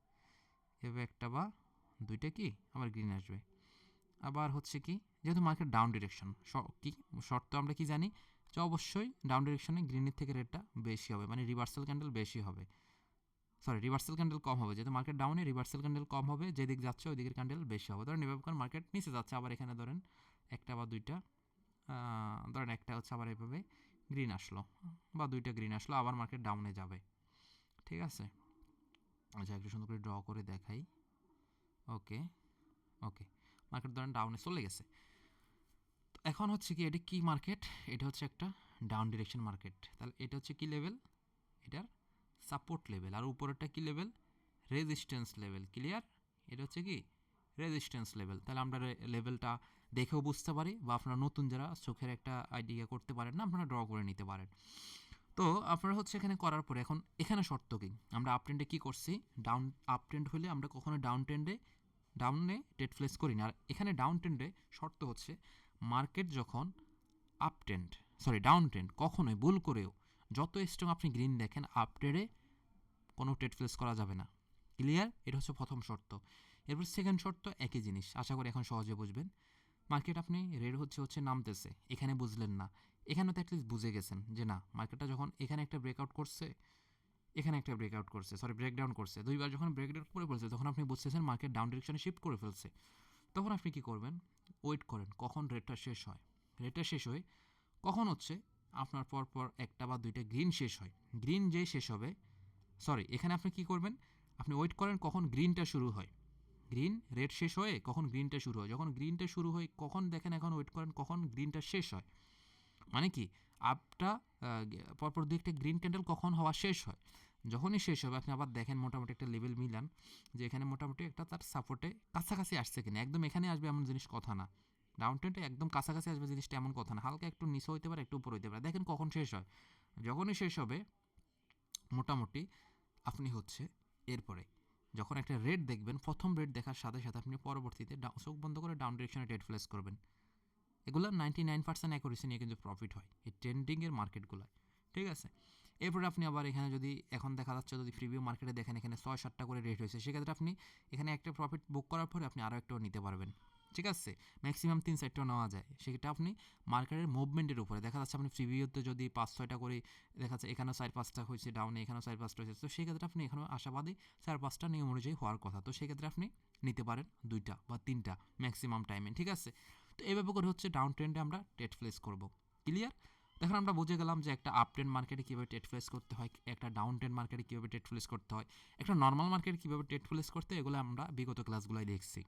এভাবে একটা বা দুইটা কি আবার গ্রিন আসবে। আবার হচ্ছে কি, যেহেতু মার্কেট ডাউন ডিরেকশন, কি শর্ত তো আমরা কি জানি, যে অবশ্যই ডাউন ডিরেকশনে গ্রিনের থেকে রেটটা বেশি হবে, মানে রিভার্সাল ক্যান্ডেল বেশি হবে, সরি রিভার্সাল ক্যান্ডেল কম হবে। যেহেতু মার্কেট ডাউনে রিভার্সাল ক্যান্ডেল কম হবে, যেদিক যাচ্ছে ওই দিকের ক্যান্ডেল বেশি হবে। ধরেন এভাবে করে মার্কেট নিচে যাচ্ছে, আবার এখানে ধরেন একটা বা দুইটা, ধরেন একটা হচ্ছে আবার এভাবে গ্রিন আসলো, বা দুইটা গ্রিন আসলো, আবার মার্কেট ডাউনে যাবে। ঠিক আছে, আচ্ছা একটু সুন্দর করে ড্র করে দেখাই। ওকে, ওকে, মার্কেট ধরেন ডাউনে চলে গেছে। এখন হচ্ছে কি, এটা কি মার্কেট, এটা হচ্ছে একটা ডাউন ডিরেকশন মার্কেট। তাহলে এটা হচ্ছে কি লেভেল, এটার সাপোর্ট লেভেল, আর উপরেরটা কি লেভেল, রেজিস্ট্যান্স লেভেল। ক্লিয়ার? এটা হচ্ছে কি রেজিস্ট্যান্স লেভেল। তাহলে আমরা লেভেলটা দেখেও বুঝতে পারি, বা আপনারা নতুন যারা চোখের একটা আইডিয়া করতে পারেন না, আপনারা ড্র করে নিতে পারেন। তো আপনারা হচ্ছে এখানে করার পরে এখন এখানে শর্ত কি, আমরা আপ ট্রেন্ডে কী করছি, ডাউন আপ ট্রেন্ড হলে আমরা কখনো ডাউনে ট্রেড প্লেস করি না। আর এখানে ডাউন ট্রেন্ডে শর্ত হচ্ছে, মার্কেট যখন আপ ট্রেন্ড, ডাউন ট্রেন্ড, কখনোই ভুল করেও যত স্ট্রং আপনি গ্রিন দেখেন, আপ ট্রেডে কোনো ট্রেড প্লেস করা যাবে না। ক্লিয়ার? এটা হচ্ছে প্রথম শর্ত। এরপর সেকেন্ড শর্ত একই জিনিস, আশা করি এখন সহজে বুঝবেন। মার্কেট আপনি রেড হচ্ছে নামতেছে, এখানে বুঝলেন না, এখানে তো অ্যাটলিস্ট বুঝে গেছেন যে না, মার্কেটটা যখন এখানে একটা ব্রেকআউট করছে, এখানে একটা ব্রেকডাউন করছে, দুইবার যখন ব্রেকডাউন করে ফেলছে, তখন আপনি বুঝতেছেন মার্কেট ডাউন ডিরেকশনে শিফট করে ফেলছে। তখন আপনি কী করবেন, ওয়েট করেন কখন রেটটা শেষ হয়। রেটটা শেষ হয় কখন হচ্ছে, আপনার পরপর একটা বা দুইটা গ্রিন শেষ হয়। গ্রিন যেই শেষ হবে, এখানে আপনি কী করবেন, আপনি ওয়েট করেন কখন গ্রিনটা শুরু হয়। রেড শেষ হয়ে কখন গ্রিনটা শুরু হয়, যখন গ্রিনটা শুরু হয় কখন দেখেন, এখন ওয়েট করেন কখন গ্রিনটা শেষ হয়। মানে কি, আপটা পরপর দুই একটা গ্রিন ক্যান্ডেল কখন হওয়া শেষ হয়, যখনই শেষ হবে আপনি আবার দেখেন মোটামুটি একটা লেভেল মিলান, যে এখানে মোটামুটি একটা তার সাপোর্টে কাছাকাছি আসছে কিনা। একদম এখানে আসবে এমন জিনিস কথা না, ডাউন ট্রেন্ডে একদম কাছাকাছি আসবে জিনিসটা এমন কথা না, হালকা একটু নিচে হইতে পারে, একটু উপর হইতে পারে। দেখেন কখন শেষ হয়, যখনই শেষ হবে মোটামুটি আপনি হচ্ছে এরপরে যখন একটা রেট দেখবেন, প্রথম রেট দেখার সাথে সাথে আপনি পরবর্তীতে চোখ বন্ধ করে ডাউন ডিরেকশনে ট্রেড প্লেস করবেন। এগুলো 99% অ্যাকুরেসি নিয়ে কিন্তু প্রফিট হয় এই ট্রেন্ডিংয়ের মার্কেটগুলো। ঠিক আছে, এরপরে আপনি আবার এখানে যদি এখন দেখা যাচ্ছে, যদি প্রিভিউ মার্কেটে দেখেন এখানে 6-7টা করে রেট হয়েছে, সেক্ষেত্রে আপনি এখানে একটা প্রফিট বুক করার পরে আপনি আরও একটাও নিতে পারবেন। ঠিক আছে, ম্যাক্সিমাম 3-4টা নেওয়া যায়। সেটা আপনি মার্কেটের মুভমেন্টের উপরে দেখা যাচ্ছে আপনি প্রিভিউতে যদি 5-6টা করে দেখা যাচ্ছে এখানেও 4-5টা হয়েছে ডাউনে, এখানেও 4-5টা হয়েছে, তো সেক্ষেত্রে আপনি এখানেও আশাবাদী 4-5টা নিয়ম অনুযায়ী হওয়ার কথা, তো সেক্ষেত্রে আপনি নিতে পারেন 2টা বা 3টা ম্যাক্সিমাম টাইমে। ঠিক আছে, তো এভাবে করে হচ্ছে ডাউন ট্রেন্ডে আমরা ট্রেড প্লেস করব। ক্লিয়ার? দেখুন আমরা বুঝে গেলাম যে একটা আপ ট্রেন্ড মার্কেটে কীভাবে ট্রেড প্লেস করতে হয়, একটা ডাউন ট্রেন্ড মার্কেটে কীভাবে ট্রেড প্লেস করতে হয়, একটা নর্মাল মার্কেটে কীভাবে ট্রেড প্লেস করতে হয়, এগুলো আমরা বিগত ক্লাসগুলোয় দেখছি।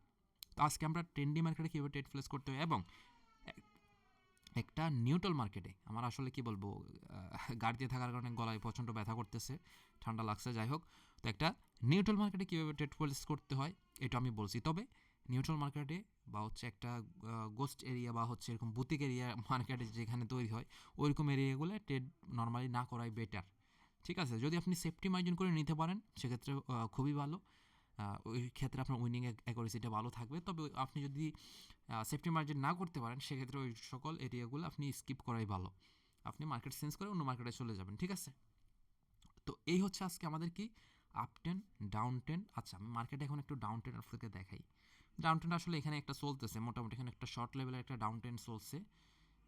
তো আজকে আমরা ট্রেন্ডি মার্কেটে কীভাবে ট্রেড প্লেস করতে হয় এবং একটা নিউট্রাল মার্কেটে আমার আসলে কি বলবো, গাড়িতে থাকার কারণে গলায় প্রচণ্ড ব্যথা করতেছে, ঠান্ডা লাগছে, যাই হোক। তো একটা নিউট্রাল মার্কেটে কীভাবে ট্রেড প্লেস করতে হয় এটা আমি বলছি। তবে নিউট্রাল মার্কেটে বা হচ্ছে একটা গোস্ট এরিয়া বা হচ্ছে এরকম বুটিক এরিয়া মার্কেটে যেখানে তৈরি হয় ওইরকম এরিয়াগুলো ট্রেড নর্মালি না করাই বেটার। ঠিক আছে, যদি আপনি সেফটি মার্জিন করে নিতে পারেন সেক্ষেত্রে খুবই ভালো, ওই ক্ষেত্রে আপনার উইনিং অ্যাকুরেসিটা ভালো থাকবে। তবে আপনি যদি সেফটি মার্জিন না করতে পারেন সেক্ষেত্রে ওই সকল এরিয়াগুলো আপনি স্কিপ করাই ভালো, আপনি মার্কেট চেঞ্জ করে অন্য মার্কেটে চলে যাবেন। ঠিক আছে, তো এই হচ্ছে আজকে আমাদের কি আপ টেন ডাউন টেন। আচ্ছা আমি মার্কেটে এখন একটু ডাউন টেন আপনাকে দেখাই। ডাউন টেন আসলে এখানে একটা চলতেছে মোটামুটি, এখানে একটা শর্ট লেভেলের একটা ডাউন টেন চলছে।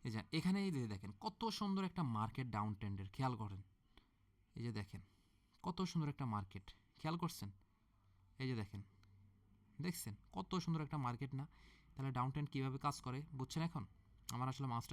এই যে এখানে এই যে দেখেন কত সুন্দর একটা মার্কেট ডাউন টেন্ডের, খেয়াল করেন। এই যে দেখেন কত সুন্দর একটা মার্কেট, খেয়াল করছেন? এই যে দেখেন, দেখছেন কত সুন্দর একটা মার্কেট না? তাহলে ডাউন ট্রেন্ড কীভাবে কাজ করে বুঝছেন এখন? আমার আসলে মাস্টার